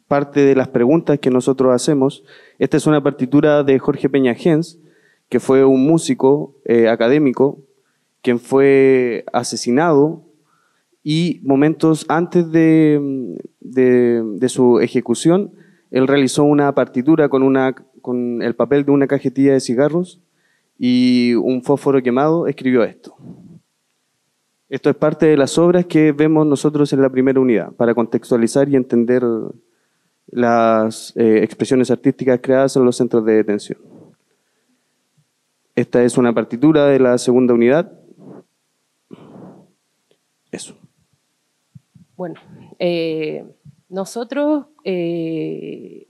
Parte de las preguntas que nosotros hacemos. Esta es una partitura de Jorge Peña Gens, que fue un músico académico, quien fue asesinado y momentos antes de su ejecución, él realizó una partitura con el papel de una cajetilla de cigarros y un fósforo quemado, escribió esto. Esto es parte de las obras que vemos nosotros en la primera unidad, para contextualizar y entender las expresiones artísticas creadas en los centros de detención. Esta es una partitura de la segunda unidad. Eso. Bueno, nosotros, el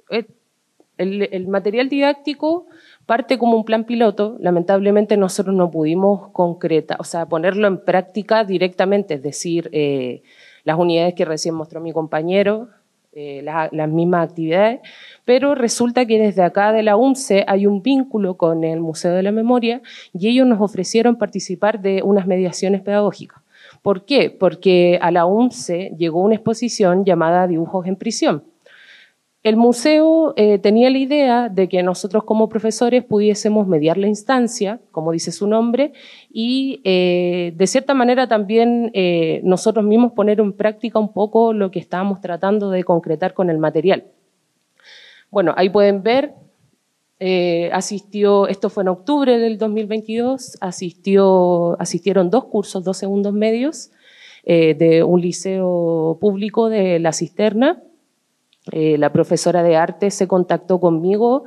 material didáctico parte como un plan piloto. Lamentablemente nosotros no pudimos concretar, o sea, ponerlo en práctica directamente, es decir, las unidades que recién mostró mi compañero, las mismas actividades, pero resulta que desde acá de la UNCE hay un vínculo con el Museo de la Memoria y ellos nos ofrecieron participar de unas mediaciones pedagógicas. ¿Por qué? Porque a la UNCE llegó una exposición llamada Dibujos en Prisión. El museo tenía la idea de que nosotros como profesores pudiésemos mediar la instancia, como dice su nombre, y de cierta manera también nosotros mismos poner en práctica un poco lo que estábamos tratando de concretar con el material. Bueno, ahí pueden ver, esto fue en octubre del 2022, asistieron 2 cursos, 2 segundos medios de un liceo público de La Cisterna. La profesora de arte se contactó conmigo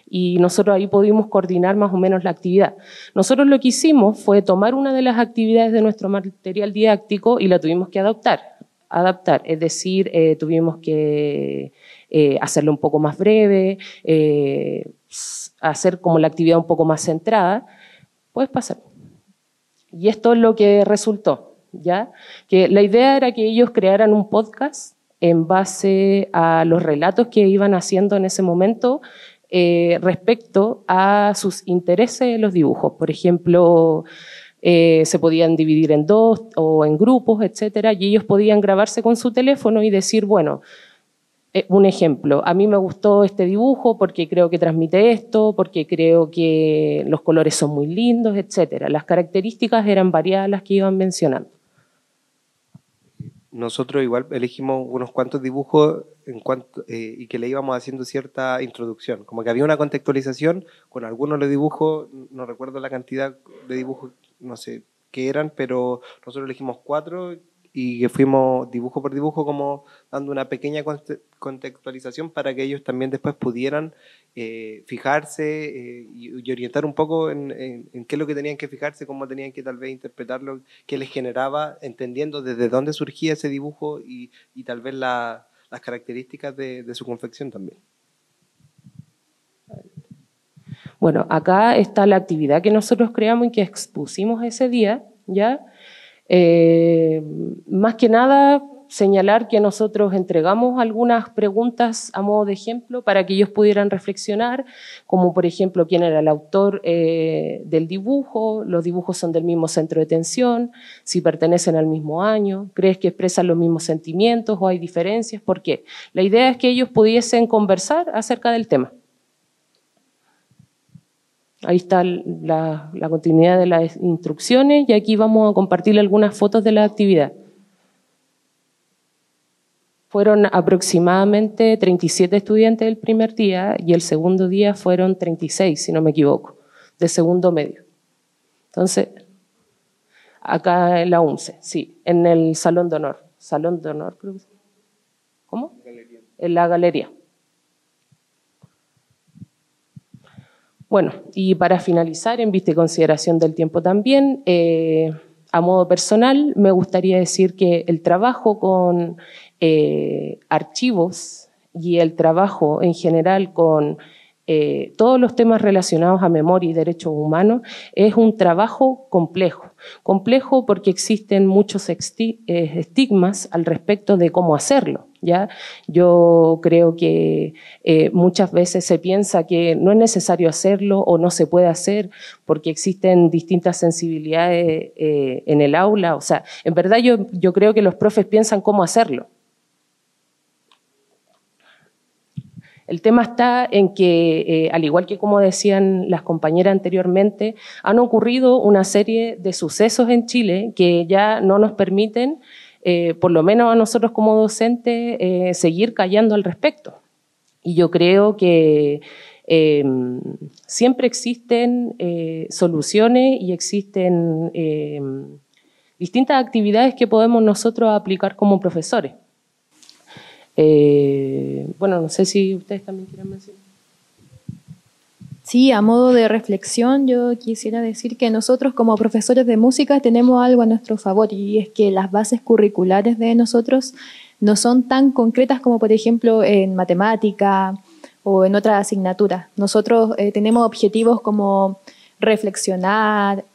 y nosotros ahí pudimos coordinar más o menos la actividad. Nosotros lo que hicimos fue tomar una de las actividades de nuestro material didáctico y la tuvimos que adaptar, es decir, tuvimos que hacerlo un poco más breve, hacer como la actividad un poco más centrada. Puedes pasar. Y esto es lo que resultó, ¿ya? Que la idea era que ellos crearan un podcast en base a los relatos que iban haciendo en ese momento respecto a sus intereses en los dibujos. Por ejemplo, se podían dividir en 2 o en grupos, etcétera, y ellos podían grabarse con su teléfono y decir, bueno, un ejemplo, a mí me gustó este dibujo porque creo que transmite esto, porque creo que los colores son muy lindos, etcétera. Las características eran variadas las que iban mencionando. Nosotros igual elegimos unos cuantos dibujos y que le íbamos haciendo cierta introducción. Como que había una contextualización con algunos de los dibujos, no recuerdo la cantidad de dibujos, no sé qué eran, pero nosotros elegimos 4 y que fuimos dibujo por dibujo como dando una pequeña contextualización para que ellos también después pudieran fijarse y orientar un poco en qué es lo que tenían que fijarse, cómo tenían que tal vez interpretarlo, qué les generaba, entendiendo desde dónde surgía ese dibujo y tal vez las características de su confección también. Bueno, acá está la actividad que nosotros creamos y que expusimos ese día, ¿ya? Más que nada señalar que nosotros entregamos algunas preguntas a modo de ejemplo para que ellos pudieran reflexionar, como por ejemplo quién era el autor del dibujo, los dibujos son del mismo centro de atención, si pertenecen al mismo año, crees que expresan los mismos sentimientos o hay diferencias, ¿por qué? La idea es que ellos pudiesen conversar acerca del tema. Ahí está la continuidad de las instrucciones y aquí vamos a compartir algunas fotos de la actividad. Fueron aproximadamente 37 estudiantes el primer día y el segundo día fueron 36, si no me equivoco, de segundo medio. Entonces, acá en la UNCE, sí, en el Salón de Honor. Salón de Honor, creo que sí. ¿Cómo? Galería. En la galería. Bueno, y para finalizar, en vista y consideración del tiempo también, a modo personal, me gustaría decir que el trabajo con archivos y el trabajo en general con todos los temas relacionados a memoria y derechos humanos es un trabajo complejo. Complejo porque existen muchos estigmas al respecto de cómo hacerlo, ¿ya? Yo creo que muchas veces se piensa que no es necesario hacerlo o no se puede hacer porque existen distintas sensibilidades en el aula. O sea, en verdad yo creo que los profes piensan cómo hacerlo. El tema está en que, al igual que como decían las compañeras anteriormente, han ocurrido una serie de sucesos en Chile que ya no nos permiten, por lo menos a nosotros como docentes, seguir callando al respecto. Y yo creo que siempre existen soluciones y existen distintas actividades que podemos nosotros aplicar como profesores. Bueno, no sé si ustedes también quieren mencionar. Sí, a modo de reflexión yo quisiera decir que nosotros como profesores de música tenemos algo a nuestro favor y es que las bases curriculares de nosotros no son tan concretas como por ejemplo en matemática o en otras asignaturas. Nosotros tenemos objetivos como reflexionar,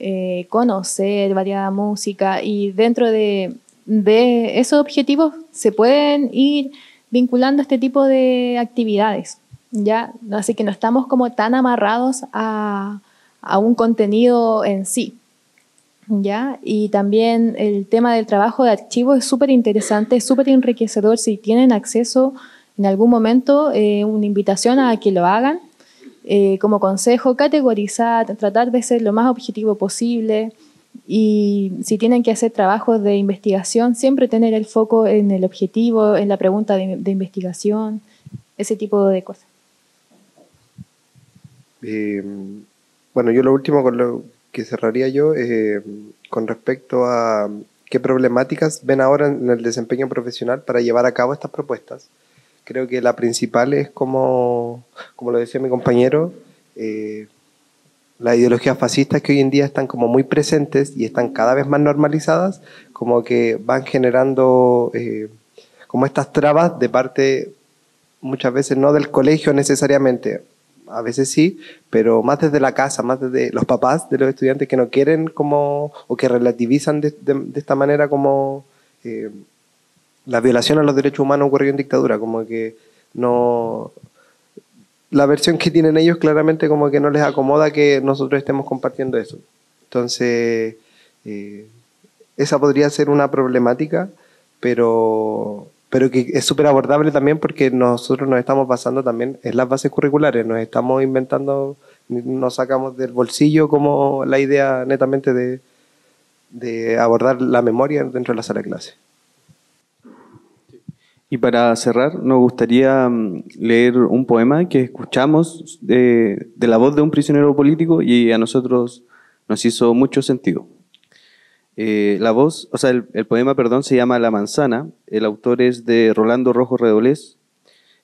conocer variada música y dentro de esos objetivos se pueden ir vinculando este tipo de actividades, ¿ya? Así que no estamos como tan amarrados a un contenido en sí, ¿ya? Y también el tema del trabajo de archivos es súper interesante, es súper enriquecedor. Si tienen acceso, en algún momento una invitación a que lo hagan. Como consejo, categorizar, tratar de ser lo más objetivo posible, y si tienen que hacer trabajos de investigación, siempre tener el foco en el objetivo, en la pregunta de investigación, ese tipo de cosas. Bueno, yo lo último con lo que cerraría yo, con respecto a qué problemáticas ven ahora en el desempeño profesional para llevar a cabo estas propuestas. Creo que la principal es, como lo decía mi compañero, las ideologías fascistas que hoy en día están como muy presentes y están cada vez más normalizadas, como que van generando como estas trabas de parte, muchas veces no del colegio necesariamente, a veces sí, pero más desde la casa, más desde los papás de los estudiantes que no quieren como, o que relativizan de esta manera como la violación a los derechos humanos ocurrió en dictadura, como que no, la versión que tienen ellos claramente como que no les acomoda que nosotros estemos compartiendo eso. Entonces, esa podría ser una problemática, pero que es súper abordable también porque nosotros nos estamos basando también en las bases curriculares, nos estamos inventando, nos sacamos del bolsillo como la idea netamente de abordar la memoria dentro de la sala de clase. Y para cerrar, nos gustaría leer un poema que escuchamos de la voz de un prisionero político y a nosotros nos hizo mucho sentido. El poema, se llama La manzana. El autor es de Rolando Rojo Redolés.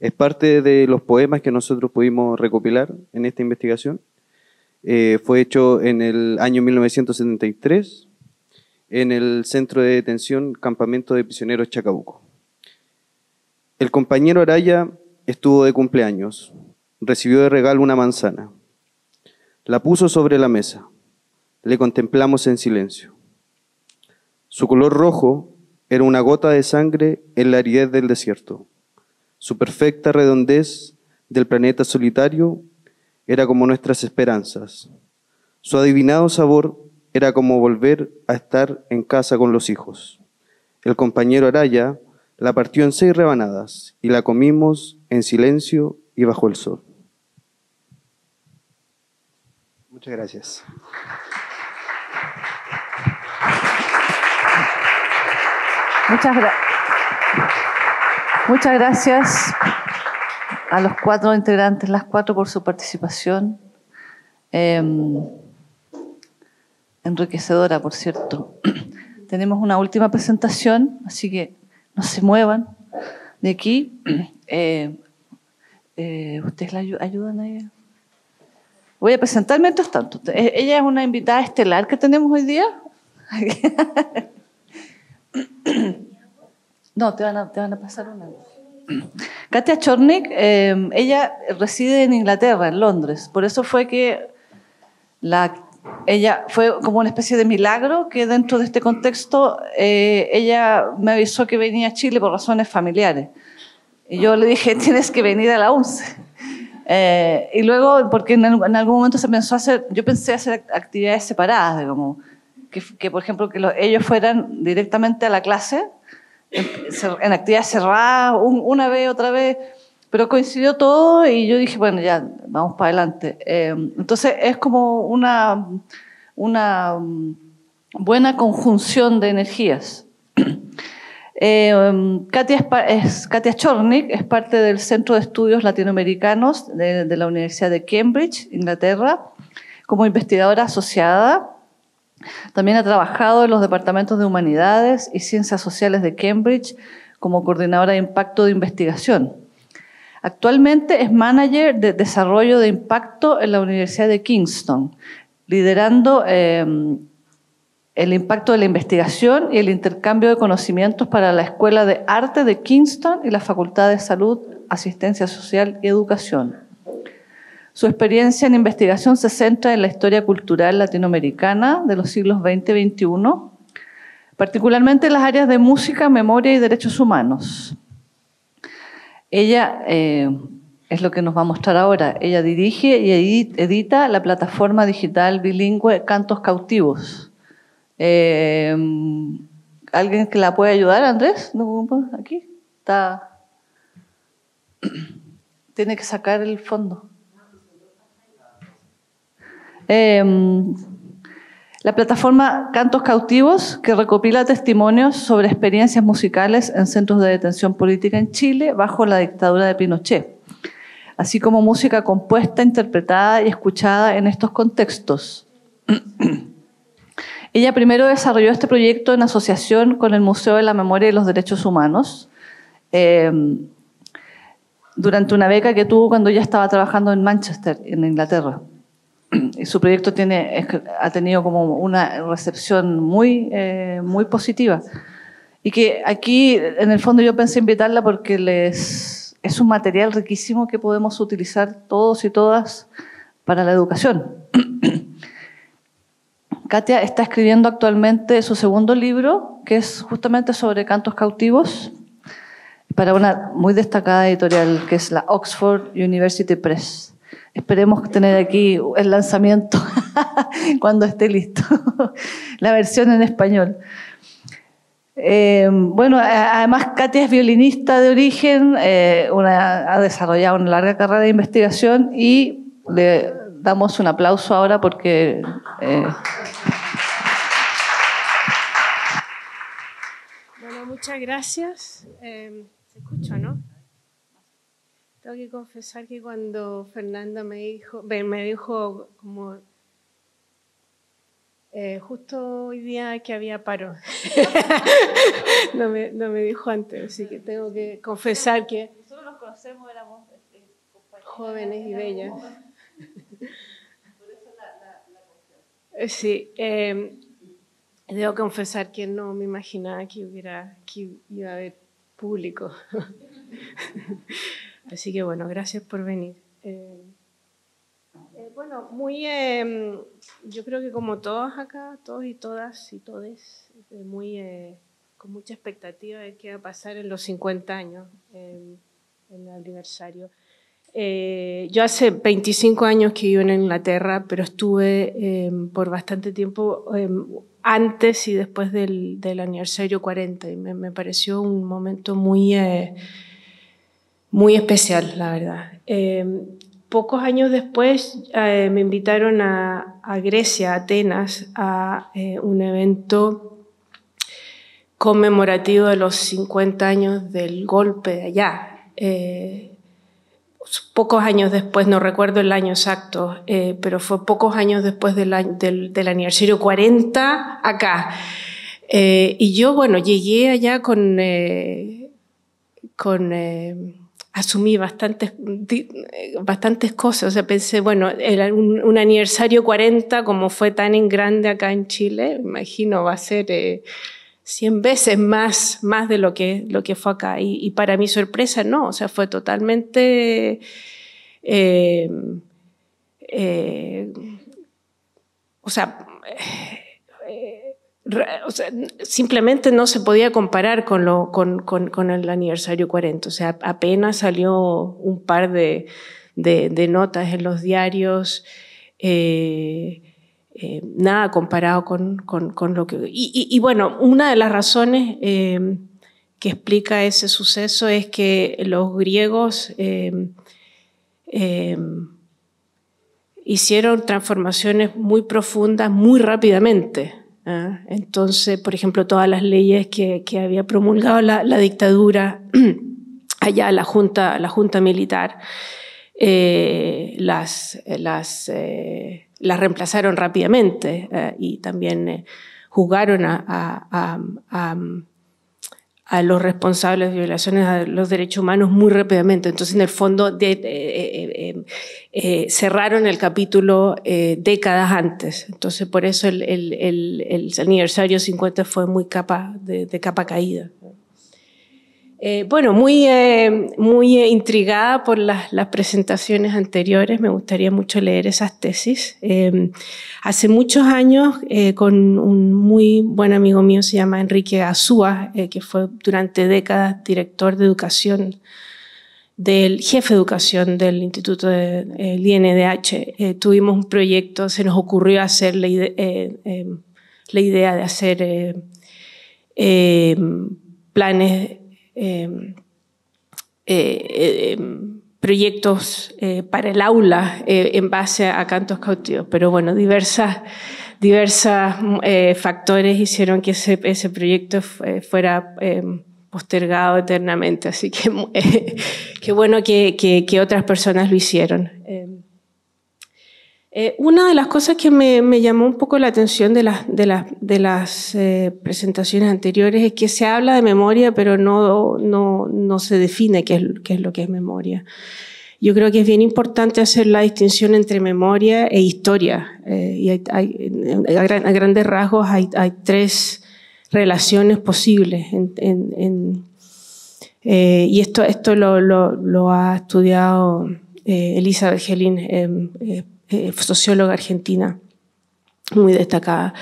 Es parte de los poemas que nosotros pudimos recopilar en esta investigación. Fue hecho en el año 1973 en el Centro de Detención Campamento de Prisioneros Chacabuco. El compañero Araya estuvo de cumpleaños. Recibió de regalo una manzana. La puso sobre la mesa. Le contemplamos en silencio. Su color rojo era una gota de sangre en la aridez del desierto. Su perfecta redondez del planeta solitario era como nuestras esperanzas. Su adivinado sabor era como volver a estar en casa con los hijos. El compañero Araya la partió en 6 rebanadas y la comimos en silencio y bajo el sol. Muchas gracias. Muchas gracias a los 4 integrantes, las 4 por su participación. Enriquecedora, por cierto. Tenemos una última presentación, así que no se muevan de aquí. ¿Ustedes la ayudan a ella? Voy a presentar mientras tanto. Ella es una invitada estelar que tenemos hoy día. No, te van a pasar una. Katia Chornik, ella reside en Inglaterra, en Londres. Por eso fue que ella fue como una especie de milagro que dentro de este contexto ella me avisó que venía a Chile por razones familiares. Y yo le dije, tienes que venir a la UNCE. Y luego, porque en algún momento se pensó yo pensé hacer actividades separadas, como que por ejemplo, que ellos fueran directamente a la clase, en actividades cerradas, una vez, otra vez, pero coincidió todo y yo dije, bueno, ya, vamos para adelante. Entonces es como una buena conjunción de energías. Katia Chornik es parte del Centro de Estudios Latinoamericanos de la Universidad de Cambridge, Inglaterra, como investigadora asociada. También ha trabajado en los departamentos de Humanidades y Ciencias Sociales de Cambridge como coordinadora de impacto de investigación. Actualmente es manager de desarrollo de impacto en la Universidad de Kingston, liderando el impacto de la investigación y el intercambio de conocimientos para la Escuela de Arte de Kingston y la Facultad de Salud, Asistencia Social y Educación. Su experiencia en investigación se centra en la historia cultural latinoamericana de los siglos XX y XXI, particularmente en las áreas de música, memoria y derechos humanos. Ella es lo que nos va a mostrar ahora. Ella dirige y edita la plataforma digital bilingüe Cantos Cautivos. ¿Alguien que la pueda ayudar, Andrés? ¿No? ¿Aquí? Está. Tiene que sacar el fondo. La plataforma Cantos Cautivos, que recopila testimonios sobre experiencias musicales en centros de detención política en Chile bajo la dictadura de Pinochet, así como música compuesta, interpretada y escuchada en estos contextos. Ella primero desarrolló este proyecto en asociación con el Museo de la Memoria y los Derechos Humanos, durante una beca que tuvo cuando ella estaba trabajando en Manchester, en Inglaterra. Y su proyecto ha tenido como una recepción muy positiva. Y que aquí, en el fondo, yo pensé invitarla porque es un material riquísimo que podemos utilizar todos y todas para la educación. Katia está escribiendo actualmente su segundo libro, que es justamente sobre cantos cautivos, para una muy destacada editorial, que es la Oxford University Press. Esperemos tener aquí el lanzamiento cuando esté listo, la versión en español. Bueno, además Katia es violinista de origen, ha desarrollado una larga carrera de investigación y le damos un aplauso ahora porque... Bueno, muchas gracias. Se escucha, ¿no? Tengo que confesar que cuando Fernanda me dijo como justo hoy día que había paro, no me dijo antes, así que tengo que confesar que nosotros nos conocemos, éramos jóvenes y bellas. Sí, debo confesar que no me imaginaba que iba a haber público. Así que bueno, gracias por venir. Bueno, yo creo que como todos acá, todos y todas y todes, con mucha expectativa de qué va a pasar en los 50 años, en el aniversario. Yo hace 25 años que vivo en Inglaterra, pero estuve por bastante tiempo antes y después del aniversario 40 y me pareció un momento muy especial, la verdad. Pocos años después me invitaron a Grecia, a Atenas, a un evento conmemorativo de los 50 años del golpe de allá. Pocos años después, no recuerdo el año exacto, pero fue pocos años después del aniversario 40 acá. Y yo, bueno, llegué allá asumí bastantes cosas. O sea, pensé, bueno, era un aniversario 40, como fue tan en grande acá en Chile, me imagino va a ser 100 veces más de lo que fue acá. Y para mi sorpresa, no. O sea, fue totalmente... simplemente no se podía comparar con el aniversario 40. O sea, apenas salió un par de notas en los diarios, nada comparado con lo que... Y bueno, una de las razones que explica ese suceso es que los griegos hicieron transformaciones muy profundas muy rápidamente. Entonces, por ejemplo, todas las leyes que había promulgado la dictadura, allá la junta militar, las reemplazaron rápidamente y también juzgaron a los responsables de violaciones a los derechos humanos muy rápidamente. Entonces, en el fondo, cerraron el capítulo décadas antes. Entonces, por eso el aniversario 50 fue muy de capa caída. Bueno, muy intrigada por las presentaciones anteriores. Me gustaría mucho leer esas tesis. Hace muchos años, con un muy buen amigo mío, se llama Enrique Azúa, que fue durante décadas director de educación, jefe de educación del Instituto del INDH. Tuvimos un proyecto, se nos ocurrió hacer la idea de hacer planes proyectos para el aula en base a cantos cautivos, pero bueno, diversas factores hicieron que ese proyecto fuera postergado eternamente, así que qué bueno que otras personas lo hicieron. Una de las cosas que me llamó un poco la atención de las presentaciones anteriores es que se habla de memoria, pero no se define qué es lo que es memoria. Yo creo que es bien importante hacer la distinción entre memoria e historia. Y a grandes rasgos hay tres relaciones posibles. Y esto lo ha estudiado Elizabeth Gelin, socióloga argentina, muy destacada.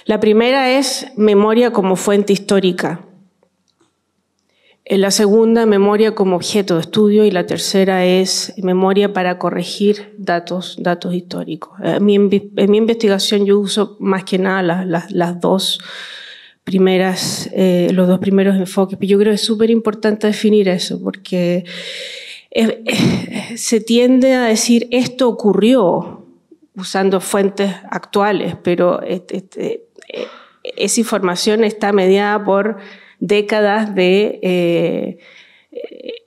La primera es memoria como fuente histórica. La segunda, memoria como objeto de estudio, y la tercera es memoria para corregir datos históricos. En mi investigación yo uso más que nada los dos primeros enfoques, pero yo creo que es súper importante definir eso, porque se tiende a decir esto ocurrió usando fuentes actuales, pero esa información está mediada por décadas de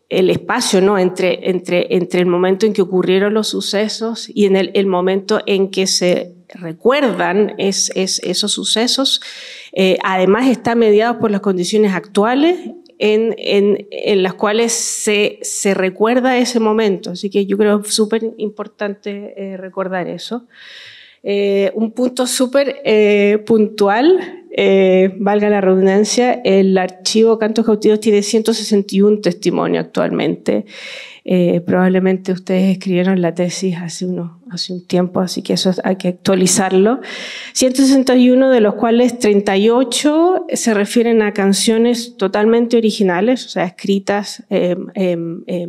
el espacio, ¿no? entre el momento en que ocurrieron los sucesos y en el momento en que se recuerdan esos sucesos. Además está mediado por las condiciones actuales en las cuales se recuerda ese momento. Así que yo creo que es súper importante recordar eso. Un punto súper puntual, valga la redundancia, el archivo Cantos Cautivos tiene 161 testimonios actualmente. Probablemente ustedes escribieron la tesis hace un tiempo, así que eso hay que actualizarlo. 161, de los cuales 38 se refieren a canciones totalmente originales, o sea, escritas,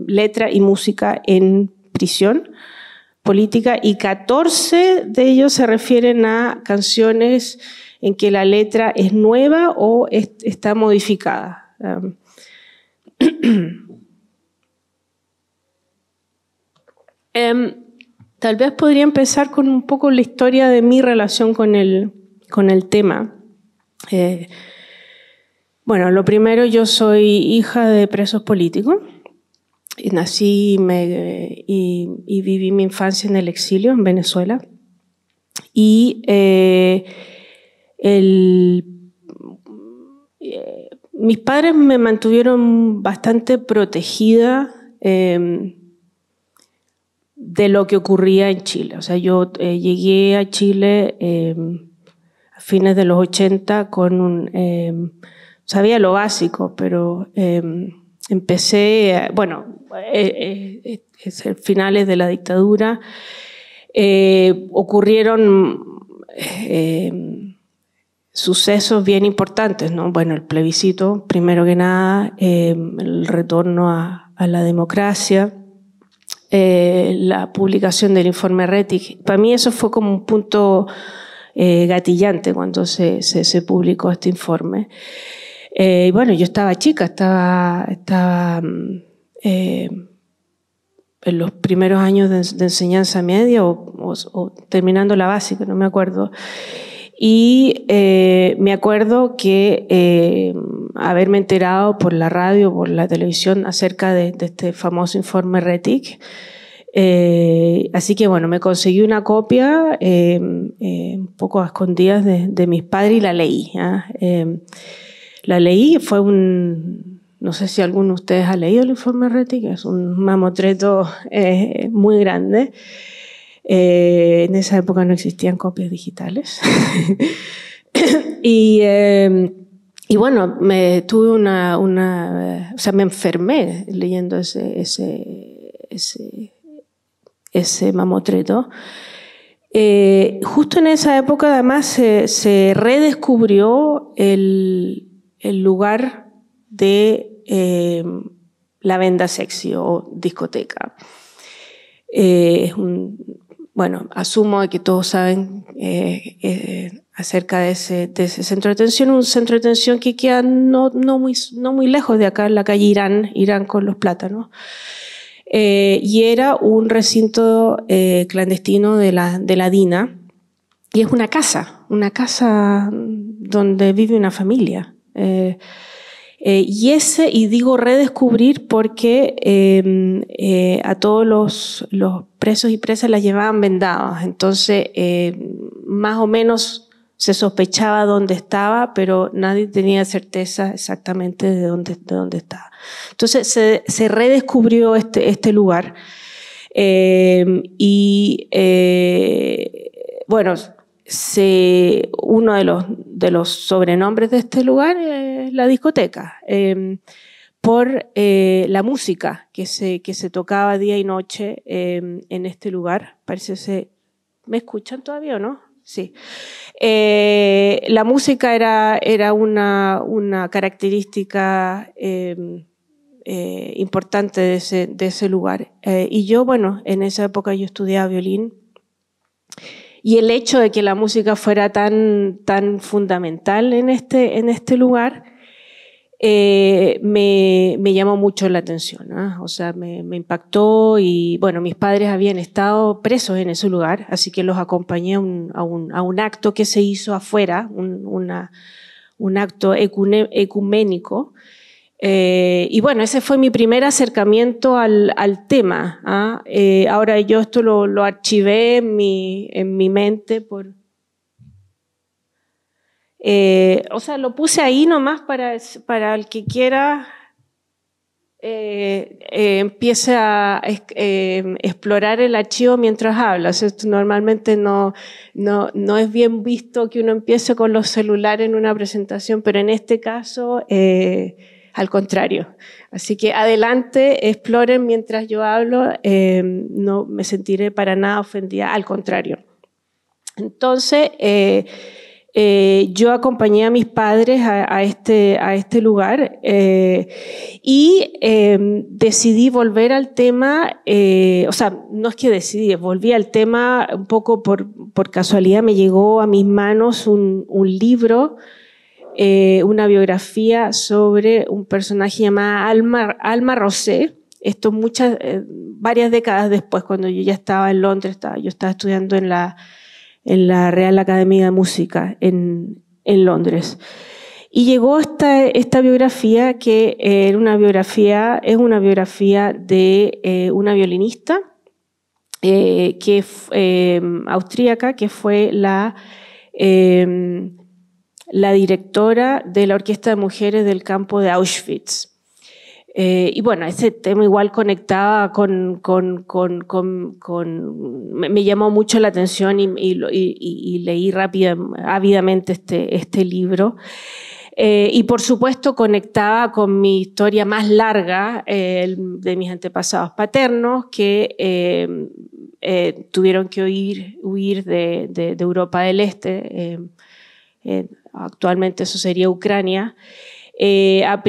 letra y música en prisión política, y 14 de ellos se refieren a canciones en que la letra es nueva o está modificada. Tal vez podría empezar con un poco la historia de mi relación con el tema. Bueno, lo primero, yo soy hija de presos políticos. Y nací y viví mi infancia en el exilio, en Venezuela. Y mis padres me mantuvieron bastante protegida de lo que ocurría en Chile. O sea, yo llegué a Chile a fines de los 80 con sabía lo básico, pero empecé, finales de la dictadura, ocurrieron sucesos bien importantes, ¿no? Bueno, el plebiscito, primero que nada, el retorno a la democracia, la publicación del informe Rettig. Para mí eso fue como un punto gatillante cuando se publicó este informe. Bueno, yo estaba chica, estaba en los primeros años de enseñanza media o terminando la básica, no me acuerdo. Y me acuerdo que haberme enterado por la radio, por la televisión, acerca de este famoso informe Rettig. Así que bueno, me conseguí una copia un poco a escondidas de mis padres y la leí. La leí, fue no sé si alguno de ustedes ha leído el informe Rettig, que es un mamotreto muy grande. En esa época no existían copias digitales. y bueno, tuve o sea, me enfermé leyendo ese mamotreto. Justo en esa época, además, se redescubrió el lugar de la venda sexy o discoteca. Bueno, asumo que todos saben acerca de ese centro de detención, un centro de detención que queda no muy lejos de acá, en la calle Irán con los Plátanos. Y era un recinto clandestino de la DINA, y es una casa donde vive una familia. Y digo redescubrir porque a todos los presos y presas las llevaban vendadas, entonces más o menos se sospechaba dónde estaba, pero nadie tenía certeza exactamente de dónde estaba. Entonces se redescubrió este lugar bueno, uno de los sobrenombres de este lugar es la discoteca, por la música que se tocaba día y noche en este lugar. ¿Me escuchan todavía o no? Sí. La música era una característica importante de ese lugar. Y yo, bueno, en esa época yo estudiaba violín, y el hecho de que la música fuera tan fundamental en este lugar me llamó mucho la atención, ¿no? O sea, me impactó. Y bueno, mis padres habían estado presos en ese lugar, así que los acompañé a un acto que se hizo afuera, un acto ecuménico. Y bueno, ese fue mi primer acercamiento al tema, ¿ah? Ahora yo esto lo archivé en mi mente o sea, lo puse ahí nomás para el que quiera empiece a explorar el archivo mientras habla. O sea, normalmente no es bien visto que uno empiece con los celulares en una presentación, pero en este caso al contrario. Así que adelante, exploren mientras yo hablo, no me sentiré para nada ofendida, al contrario. Entonces, yo acompañé a mis padres a este lugar y decidí volver al tema, o sea, no es que decidí, volví al tema un poco por casualidad. Me llegó a mis manos un libro, una biografía sobre un personaje llamado Alma Rosé. Esto varias décadas después, cuando yo ya estaba en Londres, yo estaba estudiando en la Real Academia de Música en Londres. Y llegó esta biografía que es una biografía de una violinista austríaca, que fue la directora de la Orquesta de Mujeres del campo de Auschwitz. Y bueno, ese tema igual conectaba me llamó mucho la atención y leí ávidamente este libro. Y por supuesto conectaba con mi historia más larga de mis antepasados paternos, que tuvieron que huir de Europa del Este. Actualmente eso sería Ucrania. A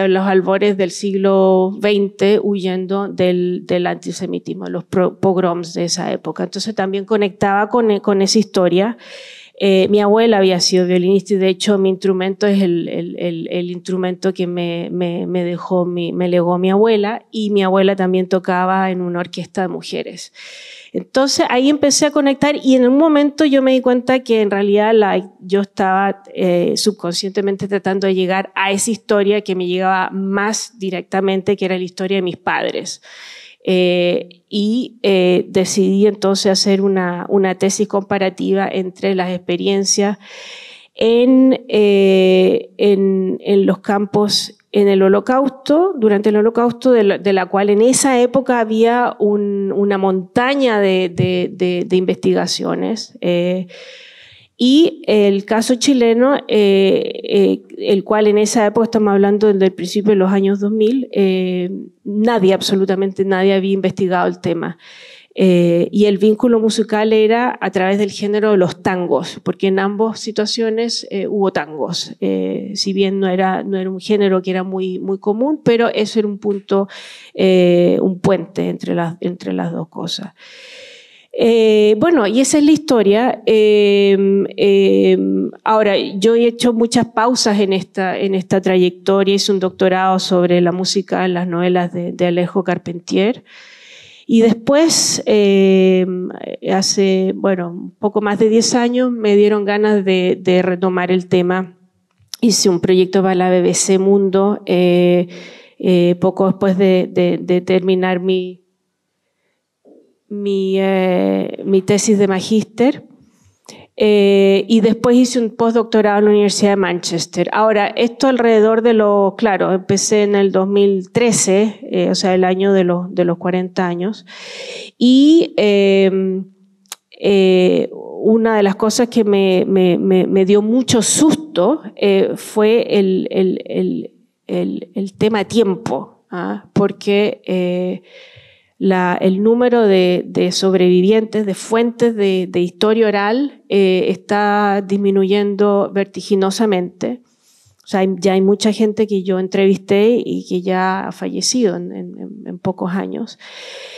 los albores del siglo XX, huyendo del antisemitismo, los pogroms de esa época. Entonces también conectaba con esa historia. Mi abuela había sido violinista y de hecho mi instrumento es el instrumento que me legó mi abuela, y mi abuela también tocaba en una orquesta de mujeres. Entonces ahí empecé a conectar, y en un momento yo me di cuenta que en realidad yo estaba subconscientemente tratando de llegar a esa historia que me llegaba más directamente, que era la historia de mis padres. Y decidí entonces hacer una tesis comparativa entre las experiencias en los campos en el Holocausto, durante el Holocausto, de la cual en esa época había una montaña de investigaciones, y el caso chileno, el cual en esa época, estamos hablando del principio de los años 2000, absolutamente nadie había investigado el tema. Y el vínculo musical era a través del género de los tangos, porque en ambas situaciones hubo tangos. Si bien no era un género que era muy, muy común, pero eso era un punto, un puente entre las dos cosas. Bueno, y esa es la historia. Ahora, yo he hecho muchas pausas en esta trayectoria. Hice un doctorado sobre la música en las novelas de Alejo Carpentier. Y después, hace, un poco más de 10 años, me dieron ganas de retomar el tema. Hice un proyecto para la BBC Mundo, poco después de terminar mi tesis de magíster, y después hice un postdoctorado en la Universidad de Manchester. Ahora, esto alrededor claro, empecé en el 2013, o sea, el año de los 40 años, y una de las cosas que me dio mucho susto fue el tema tiempo, porque el número de sobrevivientes, de fuentes de historia oral está disminuyendo vertiginosamente. O sea, ya hay mucha gente que yo entrevisté y que ya ha fallecido en pocos años.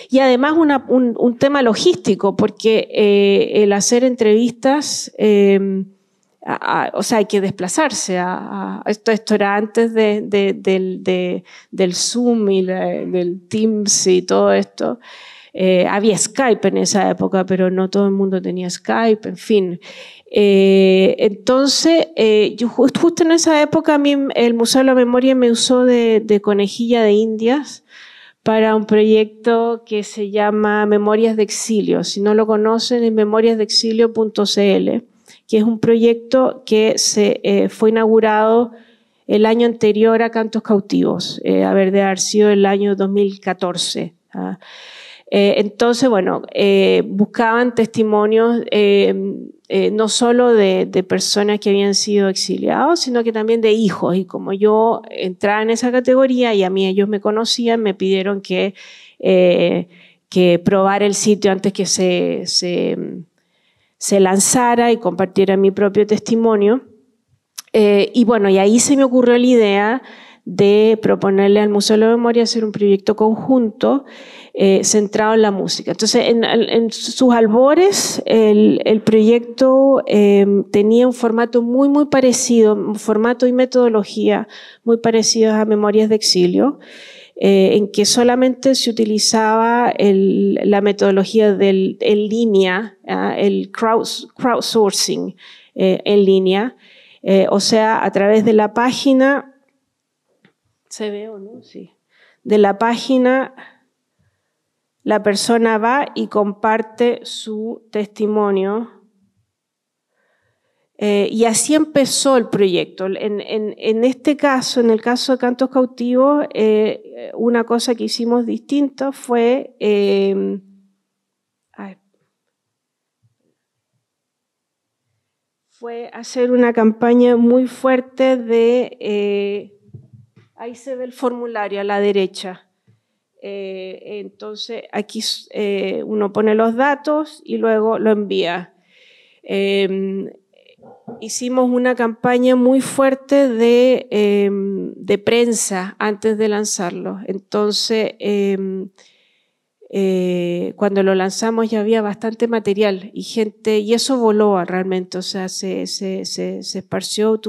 Y además un tema logístico, porque el hacer entrevistas, o sea, hay que desplazarse. Esto era antes del Zoom y del Teams y todo esto. Había Skype en esa época, pero no todo el mundo tenía Skype, en fin. Entonces, justo en esa época a mí el Museo de la Memoria me usó de conejilla de Indias para un proyecto que se llama Memorias de Exilio. Si no lo conocen, es memoriasdeexilio.cl, que es un proyecto que fue inaugurado el año anterior a Cantos Cautivos, de haber sido el año 2014. Entonces, buscaban testimonios no solo de personas que habían sido exiliados, sino que también de hijos. Y como yo entraba en esa categoría y a mí ellos me conocían, me pidieron que probara el sitio antes que se lanzara y compartiera mi propio testimonio. Y ahí se me ocurrió la idea de proponerle al Museo de la Memoria hacer un proyecto conjunto centrado en la música. Entonces, en sus albores, el proyecto tenía un formato muy, muy parecido, un formato y metodología muy parecidos a Memorias de Exilio, en que solamente se utilizaba la metodología en línea, el crowdsourcing en línea, o sea, a través de la página. ¿Se ve o no? Sí. De la página, la persona va y comparte su testimonio. Y así empezó el proyecto. En este caso, en el caso de Cantos Cautivos, una cosa que hicimos distinta fue hacer una campaña muy fuerte de... ahí se ve el formulario a la derecha. Entonces, aquí uno pone los datos y luego lo envía. Hicimos una campaña muy fuerte de prensa antes de lanzarlo. Entonces, cuando lo lanzamos ya había bastante material y eso voló realmente, o sea, se esparció,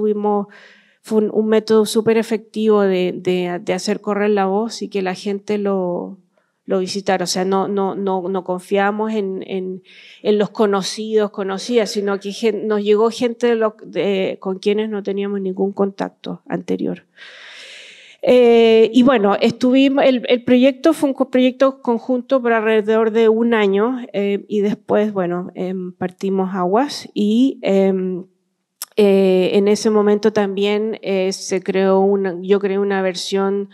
fue un método súper efectivo de hacer correr la voz y que la gente lo visitara. O sea, no confiamos en los conocidas, sino que nos llegó gente con quienes no teníamos ningún contacto anterior. Y el proyecto fue un proyecto conjunto por alrededor de un año y después, partimos aguas y en ese momento también yo creé una versión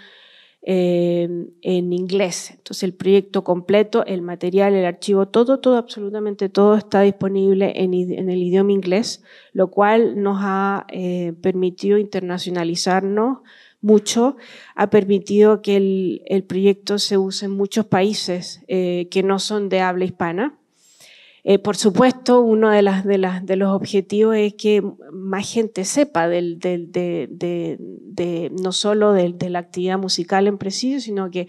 en inglés. Entonces el proyecto completo, el material, el archivo, todo, absolutamente todo está disponible en el idioma inglés, lo cual nos ha permitido internacionalizarnos mucho, ha permitido que el proyecto se use en muchos países que no son de habla hispana. Por supuesto, uno de los objetivos es que más gente sepa no solo de la actividad musical en Presidio, sino que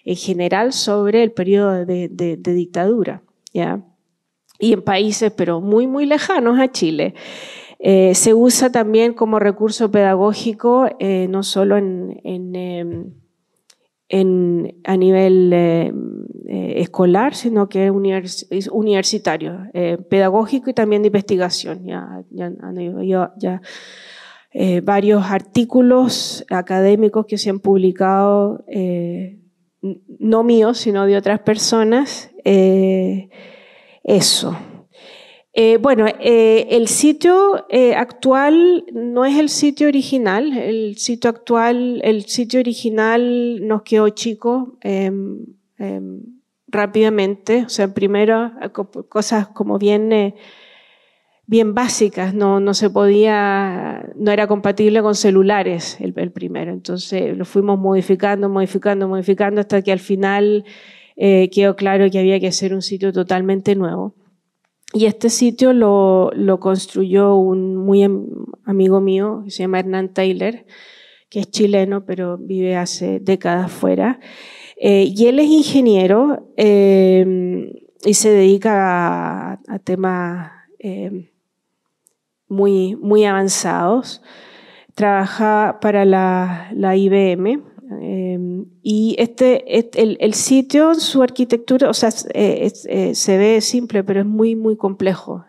en general sobre el periodo de dictadura, ¿ya? y en países pero muy, muy lejanos a Chile. Se usa también como recurso pedagógico, no solo a nivel escolar, sino que es universitario, pedagógico y también de investigación. Ya varios artículos académicos que se han publicado, no míos, sino de otras personas. Eso. Bueno, el sitio actual no es el sitio original. El sitio original nos quedó chico rápidamente. O sea, primero cosas como bien básicas, no se podía, no era compatible con celulares el primero. Entonces lo fuimos modificando hasta que al final quedó claro que había que hacer un sitio totalmente nuevo. Y este sitio lo construyó un muy amigo mío que se llama Hernán Taylor, que es chileno, pero vive hace décadas fuera. Y él es ingeniero y se dedica a temas muy, muy avanzados. Trabaja para la IBM. Y el sitio, su arquitectura, o sea, se ve simple, pero es muy, muy complejo.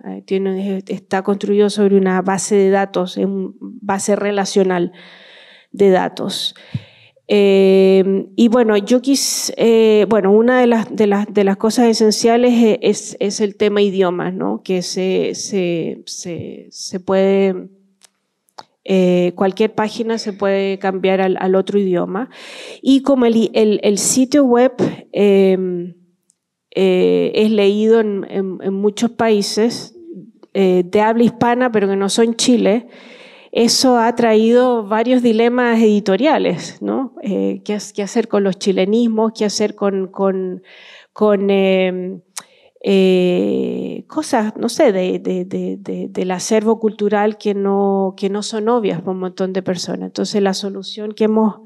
Está construido sobre una base de datos, una base relacional de datos. Y bueno, una de las cosas esenciales es el tema idiomas, ¿no? Que se puede... cualquier página se puede cambiar al otro idioma. Y como el sitio web es leído en muchos países de habla hispana, pero que no son Chile, eso ha traído varios dilemas editoriales, ¿no? ¿Qué hacer con los chilenismos? ¿Qué hacer con cosas, no sé, del acervo cultural que no son obvias para un montón de personas? Entonces la solución que hemos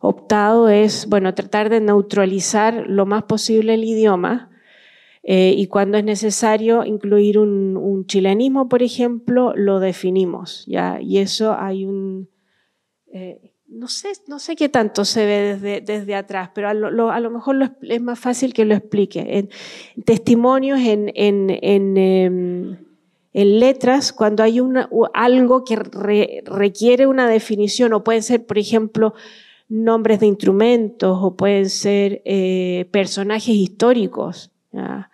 optado es, bueno, tratar de neutralizar lo más posible el idioma y cuando es necesario incluir un chilenismo, por ejemplo, lo definimos, ¿ya? Y eso hay un... no sé qué tanto se ve desde atrás, pero a lo mejor es más fácil que lo explique. En testimonios, en letras, cuando hay algo que requiere una definición, o pueden ser, por ejemplo, nombres de instrumentos, o pueden ser personajes históricos, ¿ya?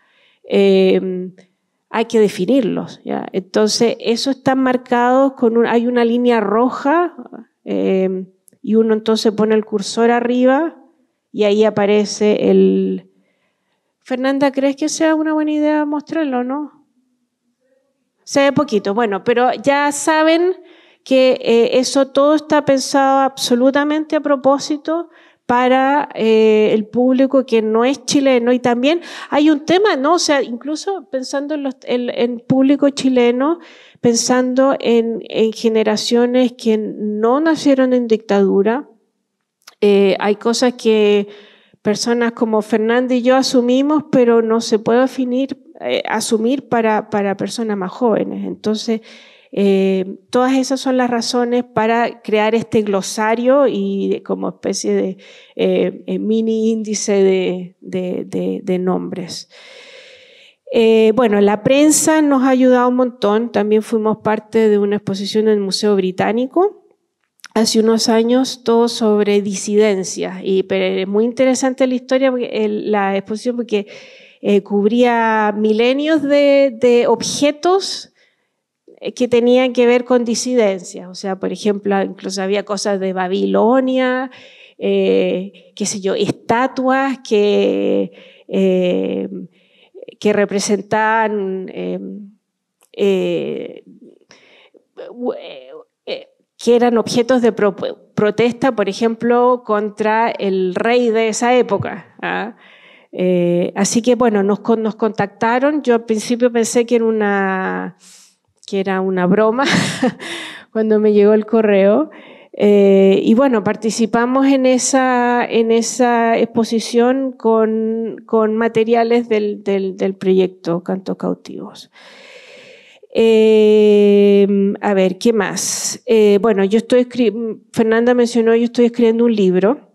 Hay que definirlos, ¿ya? Entonces, eso está marcado hay una línea roja, y uno entonces pone el cursor arriba y ahí aparece el... Fernanda, ¿crees que sea una buena idea mostrarlo o no? Se ve poquito, bueno, pero ya saben que eso todo está pensado absolutamente a propósito para el público que no es chileno. Y también hay un tema, ¿no? O sea, incluso pensando en público chileno, pensando en generaciones que no nacieron en dictadura, hay cosas que personas como Fernanda y yo asumimos, pero no se puede asumir para personas más jóvenes. Entonces, todas esas son las razones para crear este glosario y como especie de mini índice de nombres. Bueno, la prensa nos ha ayudado un montón. También fuimos parte de una exposición en el Museo Británico hace unos años, todo sobre disidencias. Pero es muy interesante la historia, la exposición, porque cubría milenios de objetos que tenían que ver con disidencias. O sea, por ejemplo, incluso había cosas de Babilonia, qué sé yo, estatuas que representaban que eran objetos de protesta, por ejemplo, contra el rey de esa época, ¿ah? Así que, bueno, nos contactaron. Yo al principio pensé que era una broma cuando me llegó el correo, Y bueno, participamos en esa exposición con materiales del proyecto Cantos Cautivos. A ver, ¿qué más? Bueno, Fernanda mencionó, yo estoy escribiendo un libro.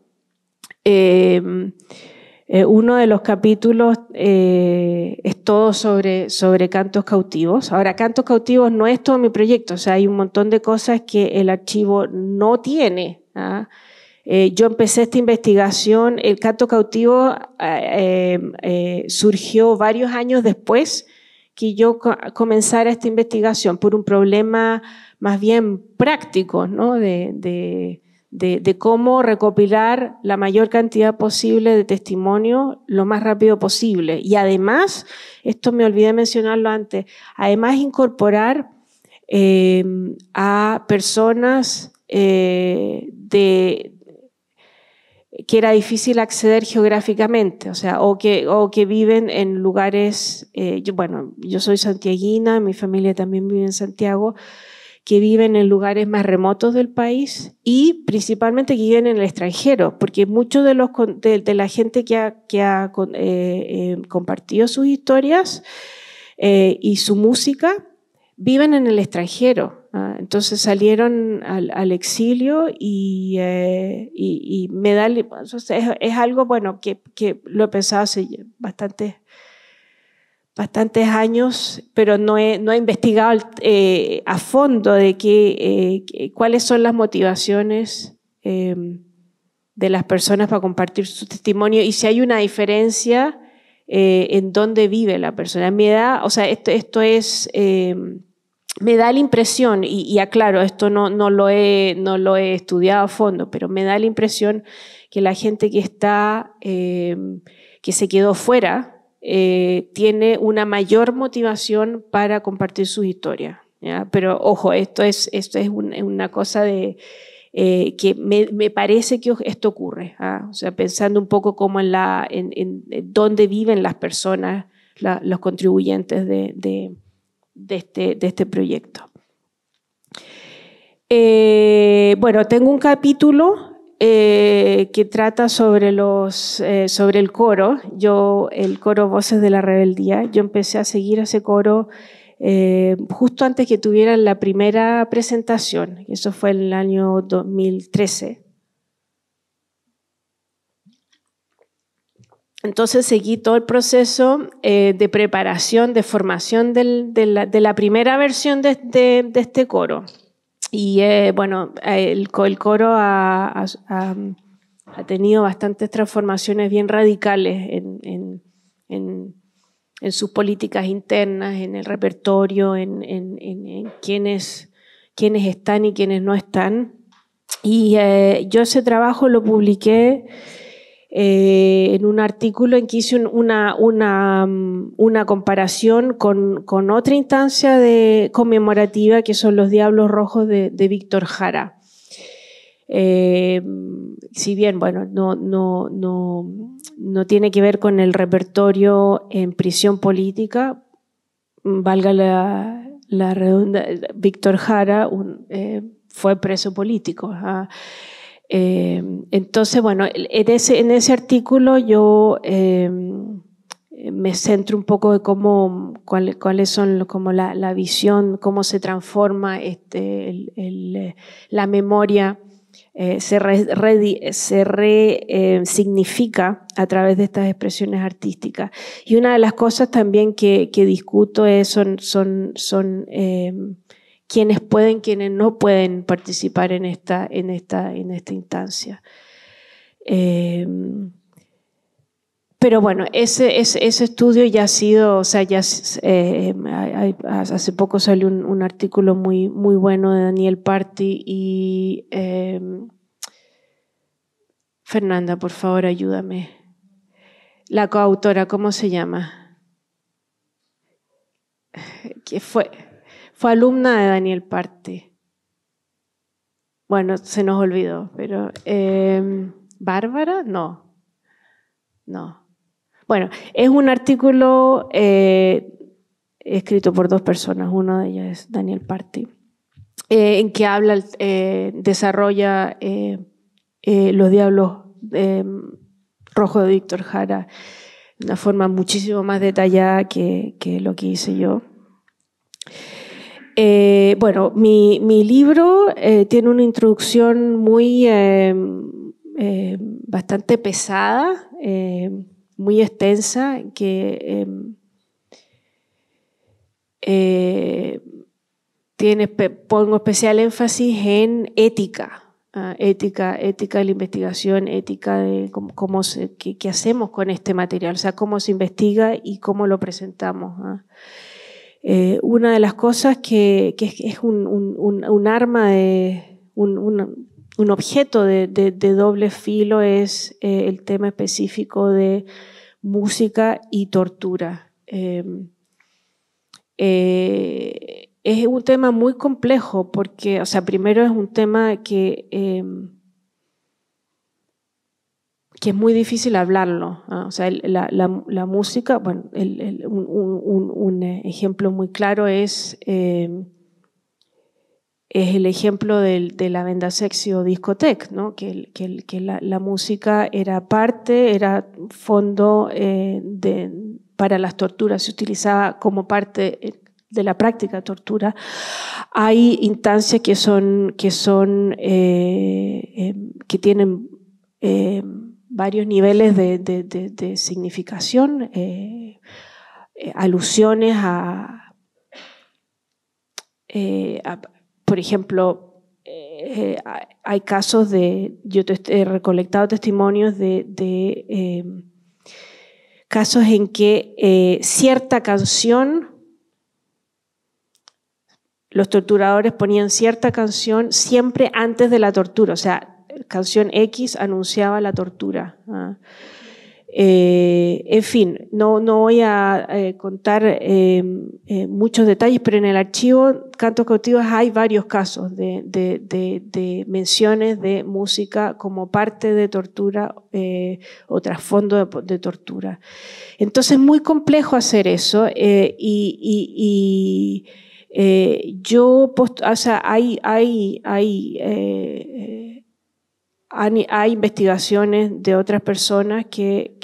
Uno de los capítulos es todo sobre cantos cautivos. Ahora, cantos cautivos no es todo mi proyecto, o sea, hay un montón de cosas que el archivo no tiene. Yo empecé esta investigación, el canto cautivo surgió varios años después que yo comenzara esta investigación por un problema más bien práctico, ¿no? de cómo recopilar la mayor cantidad posible de testimonio lo más rápido posible. Y además, esto me olvidé mencionarlo antes, además incorporar a personas que era difícil acceder geográficamente, o sea, o que viven en lugares, yo soy santiaguina, mi familia también vive en Santiago, que viven en lugares más remotos del país y principalmente que viven en el extranjero, porque muchos de la gente que ha compartido sus historias y su música viven en el extranjero. Entonces salieron al exilio y me da, es algo bueno que lo he pensado hace bastantes años, pero no he investigado a fondo de cuáles son las motivaciones de las personas para compartir su testimonio y si hay una diferencia en dónde vive la persona. Me da, o sea, esto es, me da la impresión, y aclaro, esto no lo he estudiado a fondo, pero me da la impresión que la gente que se quedó fuera, tiene una mayor motivación para compartir sus historias, ¿ya? Pero ojo, esto es una cosa que me parece que esto ocurre, o sea, pensando un poco como en dónde viven las personas, los contribuyentes de este proyecto. Bueno, tengo un capítulo que trata sobre el coro. El coro Voces de la Rebeldía. Yo empecé a seguir ese coro justo antes que tuvieran la primera presentación. Eso fue en el año 2013. Entonces seguí todo el proceso de preparación, de formación de la primera versión de este coro. Y bueno, el coro ha tenido bastantes transformaciones bien radicales en sus políticas internas, en el repertorio, en quiénes están y quiénes no están. Y yo ese trabajo lo publiqué en un artículo en que hice una comparación con otra instancia conmemorativa que son los Diablos Rojos de Víctor Jara. Si bien, bueno, no tiene que ver con el repertorio en prisión política, valga la redundancia, Víctor Jara fue preso político. Entonces, bueno, en ese artículo yo me centro un poco de cuáles son como la visión, cómo se transforma la memoria, se resignifica a través de estas expresiones artísticas. Y una de las cosas también que discuto son quienes pueden, quienes no pueden participar en esta instancia. Pero bueno, ese estudio ya ha sido, o sea, hace poco salió un artículo muy bueno de Daniel Parti y Fernanda, por favor, ayúdame. La coautora, ¿cómo se llama? Que fue alumna de Daniel Parti. Bueno, se nos olvidó, pero ¿Bárbara? No. Bueno, es un artículo escrito por dos personas, uno de ellos es Daniel Parti. en que habla, desarrolla Los Diablos Rojos de Víctor Jara de una forma muchísimo más detallada que lo que hice yo. Bueno, mi libro tiene una introducción muy bastante pesada, muy extensa, que pongo especial énfasis en ética. Ética de la investigación, ética de qué hacemos con este material, o sea, cómo se investiga y cómo lo presentamos. Una de las cosas que es un arma, un objeto de doble filo es el tema específico de música y tortura. Es un tema muy complejo porque, o sea, primero es un tema que es muy difícil hablarlo. O sea, la música, bueno, un ejemplo muy claro es el ejemplo de la Venda Sexy o discoteca, ¿no? Que la música era fondo para las torturas, se utilizaba como parte de la práctica de tortura. Hay instancias que tienen varios niveles de significación, alusiones por ejemplo, hay casos yo he recolectado testimonios de casos en que cierta canción, los torturadores ponían cierta canción siempre antes de la tortura, o sea, canción X anunciaba la tortura. En fin, no voy a contar muchos detalles, pero en el archivo Cantos Cautivos hay varios casos de menciones de música como parte de tortura o trasfondo de tortura. Entonces es muy complejo hacer eso hay investigaciones de otras personas que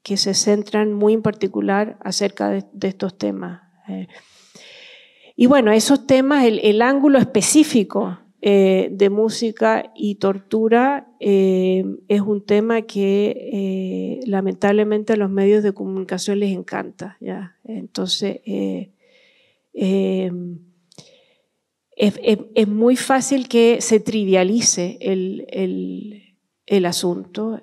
se centran muy en particular acerca de estos temas. Y bueno, esos temas, el ángulo específico de música y tortura es un tema que lamentablemente a los medios de comunicación les encanta, ¿ya? Entonces es muy fácil que se trivialice el asunto.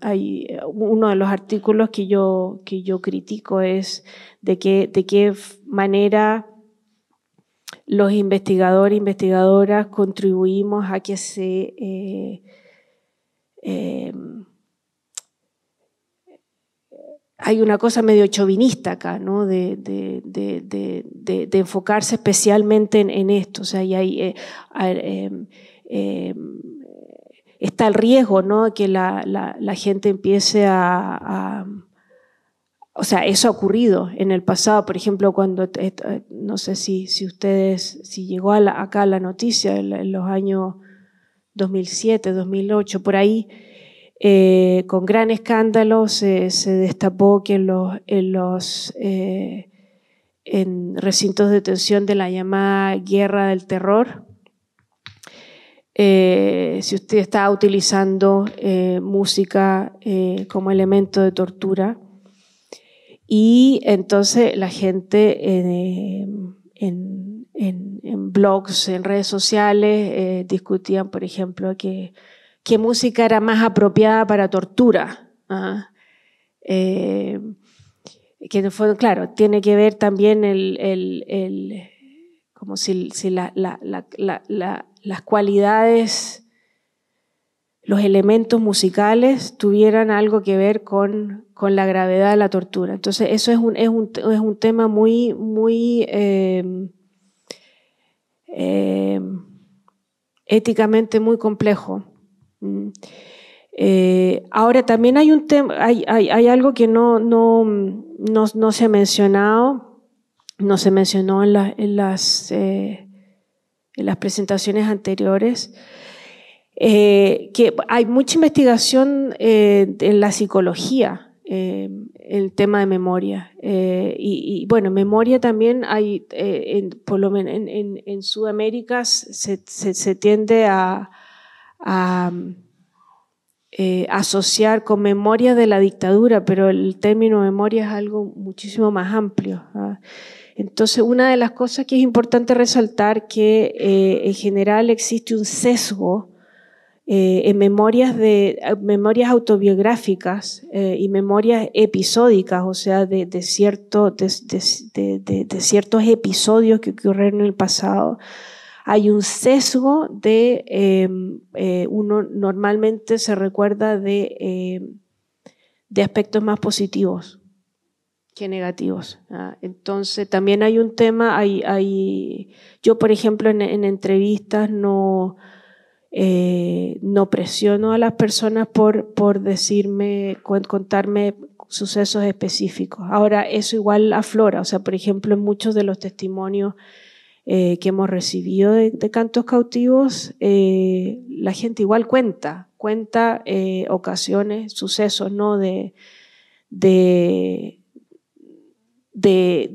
Hay uno de los artículos que yo critico es de qué manera los investigadores e investigadoras contribuimos a que hay una cosa medio chauvinista acá, ¿no? de enfocarse especialmente en esto. O sea, está el riesgo, ¿no? Que la gente empiece o sea, eso ha ocurrido en el pasado. Por ejemplo, cuando, no sé si llegó acá la noticia en los años 2007, 2008, por ahí, con gran escándalo se destapó que en recintos de detención de la llamada Guerra del Terror, si usted está utilizando música como elemento de tortura, y entonces la gente en blogs, en redes sociales, discutían, por ejemplo, qué música era más apropiada para tortura. Que en el fondo, claro, tiene que ver también como si las cualidades, los elementos musicales tuvieran algo que ver con la gravedad de la tortura. Entonces eso es un tema muy éticamente muy complejo. Ahora también hay un tema, hay algo que no se ha mencionado, no se mencionó en las presentaciones anteriores, que hay mucha investigación en la psicología, el tema de memoria. Y bueno, memoria también hay, por lo menos en Sudamérica se tiende a asociar con memoria de la dictadura, pero el término memoria es algo muchísimo más amplio. Entonces, una de las cosas que es importante resaltar que en general existe un sesgo en memorias autobiográficas y memorias episódicas, o sea, de ciertos episodios que ocurrieron en el pasado. Hay un sesgo de, uno normalmente se recuerda de aspectos más positivos que negativos. Entonces también hay un tema, yo por ejemplo en entrevistas no presiono a las personas por decirme, contarme sucesos específicos. Ahora eso igual aflora, o sea, por ejemplo en muchos de los testimonios que hemos recibido de cantos cautivos, la gente igual cuenta ocasiones, sucesos, ¿no? de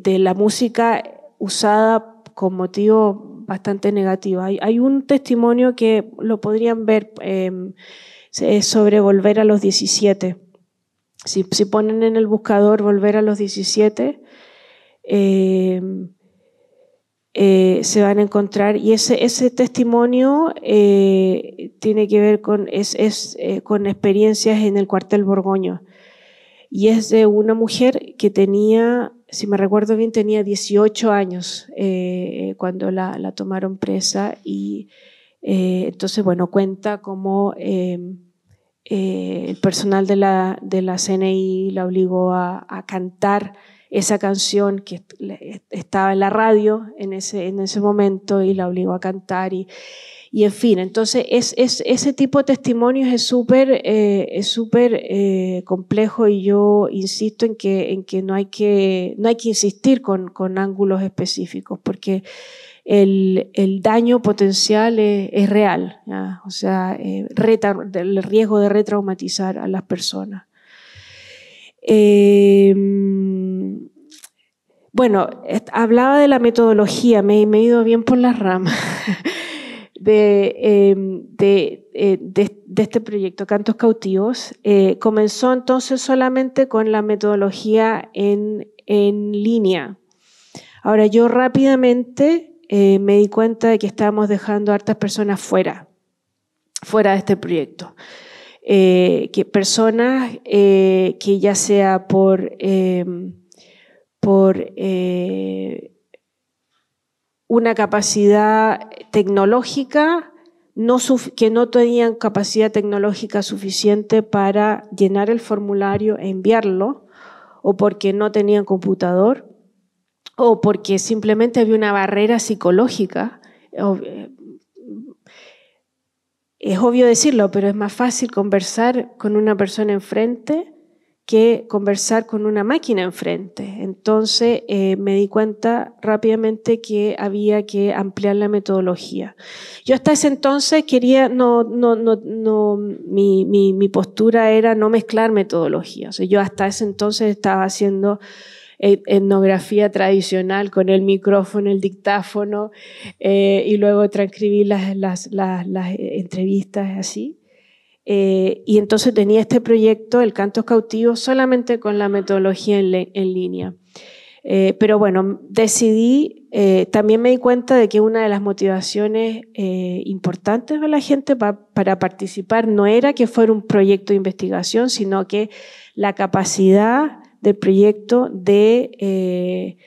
la música usada con motivos bastante negativos. Hay un testimonio que lo podrían ver, es sobre Volver a los 17. Si ponen en el buscador Volver a los 17, se van a encontrar, y ese testimonio tiene que ver con experiencias en el cuartel Borgoño, y es de una mujer que tenía, si me recuerdo bien, tenía 18 años cuando la tomaron presa, y entonces, bueno, cuenta cómo el personal de la CNI la obligó a cantar esa canción que estaba en la radio en ese momento, y la obligó a cantar, y en fin. Entonces ese tipo de testimonios es súper complejo, y yo insisto en que no hay que insistir con ángulos específicos, porque el daño potencial es real, ¿ya? O sea, el riesgo de retraumatizar a las personas. Bueno, hablaba de la metodología, me he ido bien por las ramas de este proyecto, Cantos Cautivos. Comenzó entonces solamente con la metodología en línea. Ahora, yo rápidamente me di cuenta de que estábamos dejando a hartas personas fuera de este proyecto. Que personas que ya sea por una capacidad tecnológica, que no tenían capacidad tecnológica suficiente para llenar el formulario e enviarlo, o porque no tenían computador, o porque simplemente había una barrera psicológica. Es obvio decirlo, pero es más fácil conversar con una persona enfrente que conversar con una máquina enfrente. Entonces me di cuenta rápidamente que había que ampliar la metodología. Yo hasta ese entonces quería, mi postura era no mezclar metodologías. O sea, yo hasta ese entonces estaba haciendo etnografía tradicional con el micrófono, el dictáfono, y luego transcribí las entrevistas así. Y entonces tenía este proyecto, el Cantos Cautivos, solamente con la metodología en línea. Pero bueno, decidí, también me di cuenta de que una de las motivaciones importantes de la gente para participar no era que fuera un proyecto de investigación, sino que la capacidad del proyecto de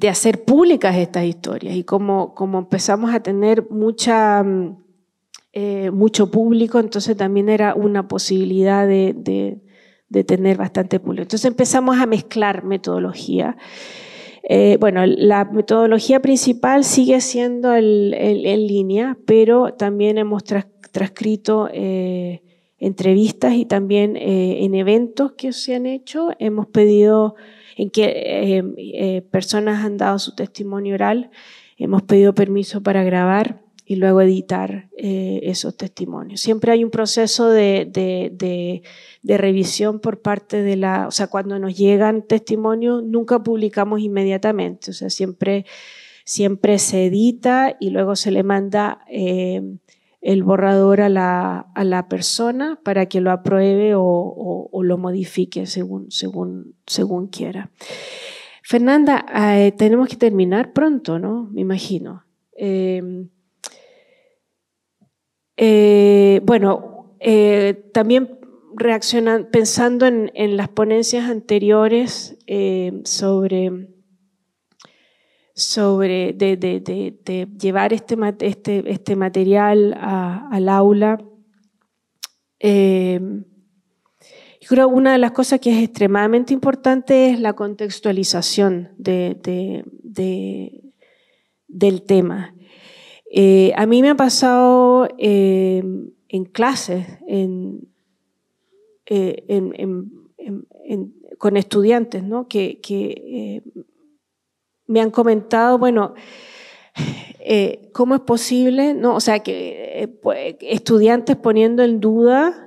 hacer públicas estas historias. Y como empezamos a tener mucho público, entonces también era una posibilidad de tener bastante público. Entonces empezamos a mezclar metodología. Bueno, la metodología principal sigue siendo en línea, pero también hemos transcrito entrevistas, y también en eventos que se han hecho hemos pedido en que personas han dado su testimonio oral. hemos pedido permiso para grabar y luego editar esos testimonios. Siempre hay un proceso de revisión por parte de o sea, cuando nos llegan testimonios, nunca publicamos inmediatamente, o sea, siempre se edita y luego se le manda el borrador a la persona para que lo apruebe o lo modifique según quiera. Fernanda, tenemos que terminar pronto, ¿no? Me imagino. También pensando en las ponencias anteriores sobre llevar este material al aula. Yo creo que una de las cosas que es extremadamente importante es la contextualización del tema. A mí me ha pasado en clases, con estudiantes, ¿no? que me han comentado, bueno, ¿cómo es posible? ¿No? O sea, que estudiantes poniendo en duda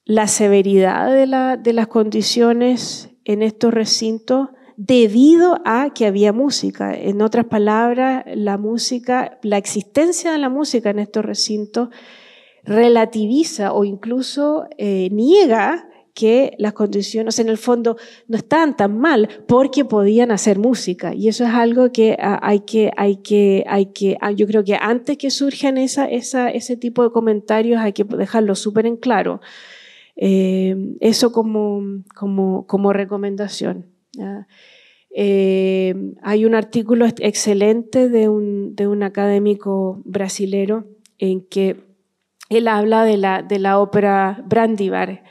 la severidad de las condiciones en estos recintos debido a que había música. En otras palabras, la existencia de la música en estos recintos relativiza o incluso niega que las condiciones en el fondo no estaban tan mal porque podían hacer música, y eso es algo que yo creo que antes que surjan ese tipo de comentarios hay que dejarlo súper en claro. Eso como recomendación. Hay un artículo excelente de un académico brasilero en que él habla de la ópera Brandývar.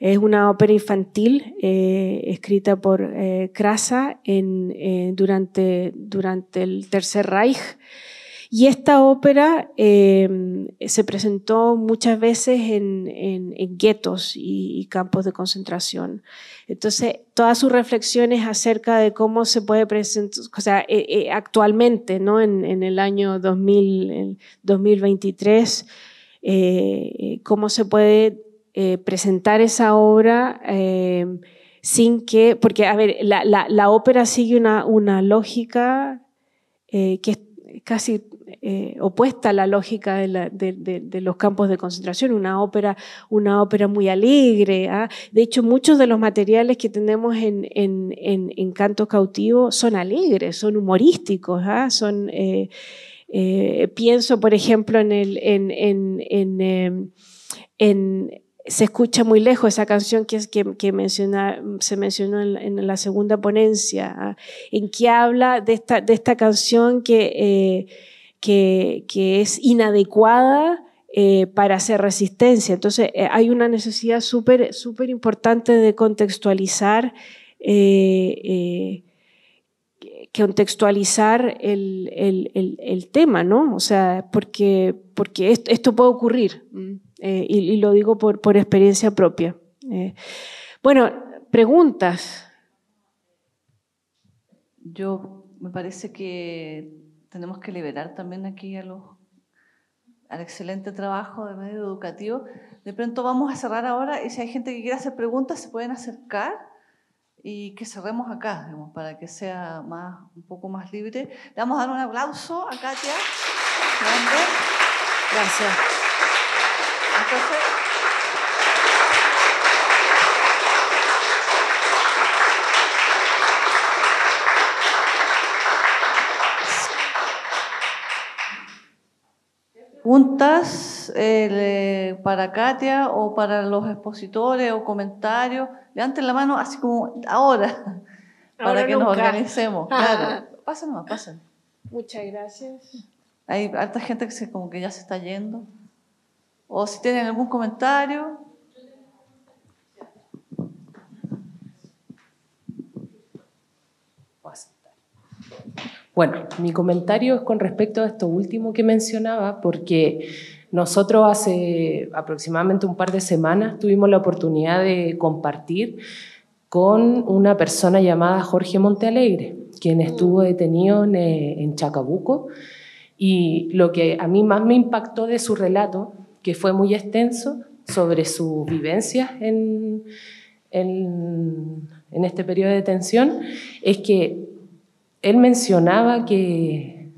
Es una ópera infantil escrita por Krasa durante el Tercer Reich. Y esta ópera se presentó muchas veces en guetos y campos de concentración. Entonces, todas sus reflexiones acerca de cómo se puede presentar, o sea, actualmente, ¿no? en el año 2023, cómo se puede presentar esa obra sin que, porque a ver, la ópera sigue una lógica que es casi opuesta a la lógica de los campos de concentración, una ópera muy alegre. De hecho, muchos de los materiales que tenemos en Cantos Cautivos son alegres, son humorísticos, pienso, por ejemplo, Se escucha muy lejos, esa canción que se mencionó en la segunda ponencia, en que habla de esta canción que es inadecuada para hacer resistencia. Entonces hay una necesidad súper importante de contextualizar el tema, ¿no? O sea, porque esto puede ocurrir. Y lo digo por experiencia propia. Bueno, preguntas. Me parece que tenemos que liberar también aquí al excelente trabajo de medio educativo. De pronto vamos a cerrar ahora, y si hay gente que quiera hacer preguntas se pueden acercar y que cerremos acá, digamos, para que sea un poco más libre. Le vamos a dar un aplauso a Katia. Gracias. Entonces, preguntas para Katia o para los expositores o comentarios, levanten la mano así como ahora para que nos organicemos. Claro, pasen. Muchas gracias. Hay harta gente que como que ya se está yendo. O si tienen algún comentario. Bueno, mi comentario es con respecto a esto último que mencionaba, porque nosotros hace aproximadamente un par de semanas tuvimos la oportunidad de compartir con una persona llamada Jorge Montealegre, quien estuvo detenido en Chacabuco. Y lo que a mí más me impactó de su relato, que fue muy extenso, sobre sus vivencias en este periodo de detención, es que él mencionaba que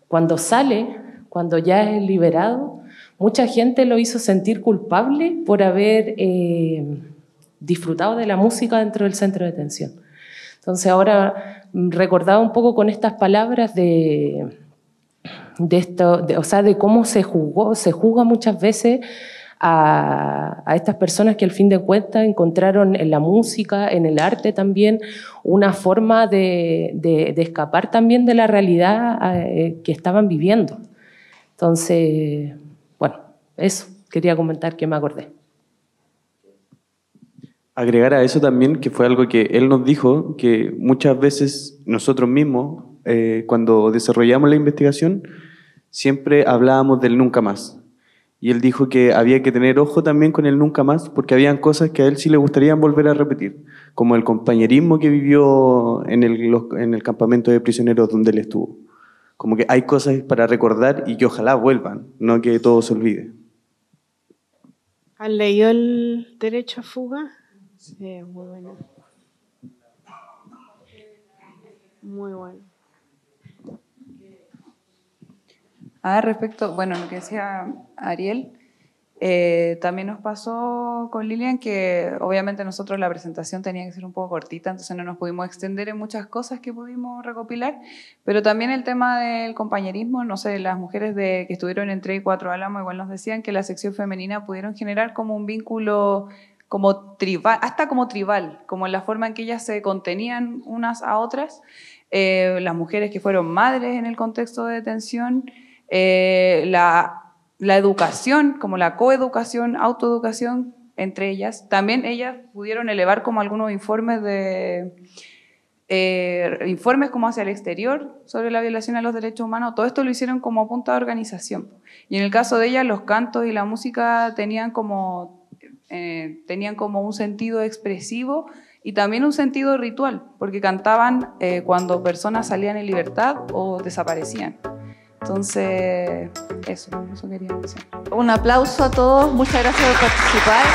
cuando sale, cuando ya es liberado, mucha gente lo hizo sentir culpable por haber disfrutado de la música dentro del centro de detención. Entonces ahora recordaba un poco con estas palabras de cómo se juzga muchas veces a estas personas que al fin de cuentas encontraron en la música, en el arte también, una forma de escapar también de la realidad que estaban viviendo. Entonces, bueno, eso quería comentar, que me acordé. Agregar a eso también, que fue algo que él nos dijo, que muchas veces nosotros mismos, cuando desarrollamos la investigación, siempre hablábamos del nunca más. Y él dijo que había que tener ojo también con el nunca más, porque habían cosas que a él sí le gustaría volver a repetir, como el compañerismo que vivió en el campamento de prisioneros donde él estuvo. Como que hay cosas para recordar y que ojalá vuelvan, no que todo se olvide. ¿Han leído El derecho a fuga? Sí, muy bueno. Muy bueno. Respecto, bueno, lo que decía Ariel, también nos pasó con Lilian que obviamente nosotros la presentación tenía que ser un poco cortita, entonces no nos pudimos extender en muchas cosas que pudimos recopilar, pero también el tema del compañerismo, no sé, las mujeres que estuvieron en 3 y 4 Álamos igual nos decían que la sección femenina pudieron generar como un vínculo como tribal, hasta como tribal, como en la forma en que ellas se contenían unas a otras, las mujeres que fueron madres en el contexto de detención, la educación, como la coeducación, autoeducación entre ellas. También ellas pudieron elevar como algunos informes como hacia el exterior sobre la violación a los derechos humanos. Todo esto lo hicieron como punta de organización. Y en el caso de ellas, los cantos y la música tenían como un sentido expresivo y también un sentido ritual, porque cantaban cuando personas salían en libertad o desaparecían. Entonces, eso quería decir. Un aplauso a todos, muchas gracias por participar.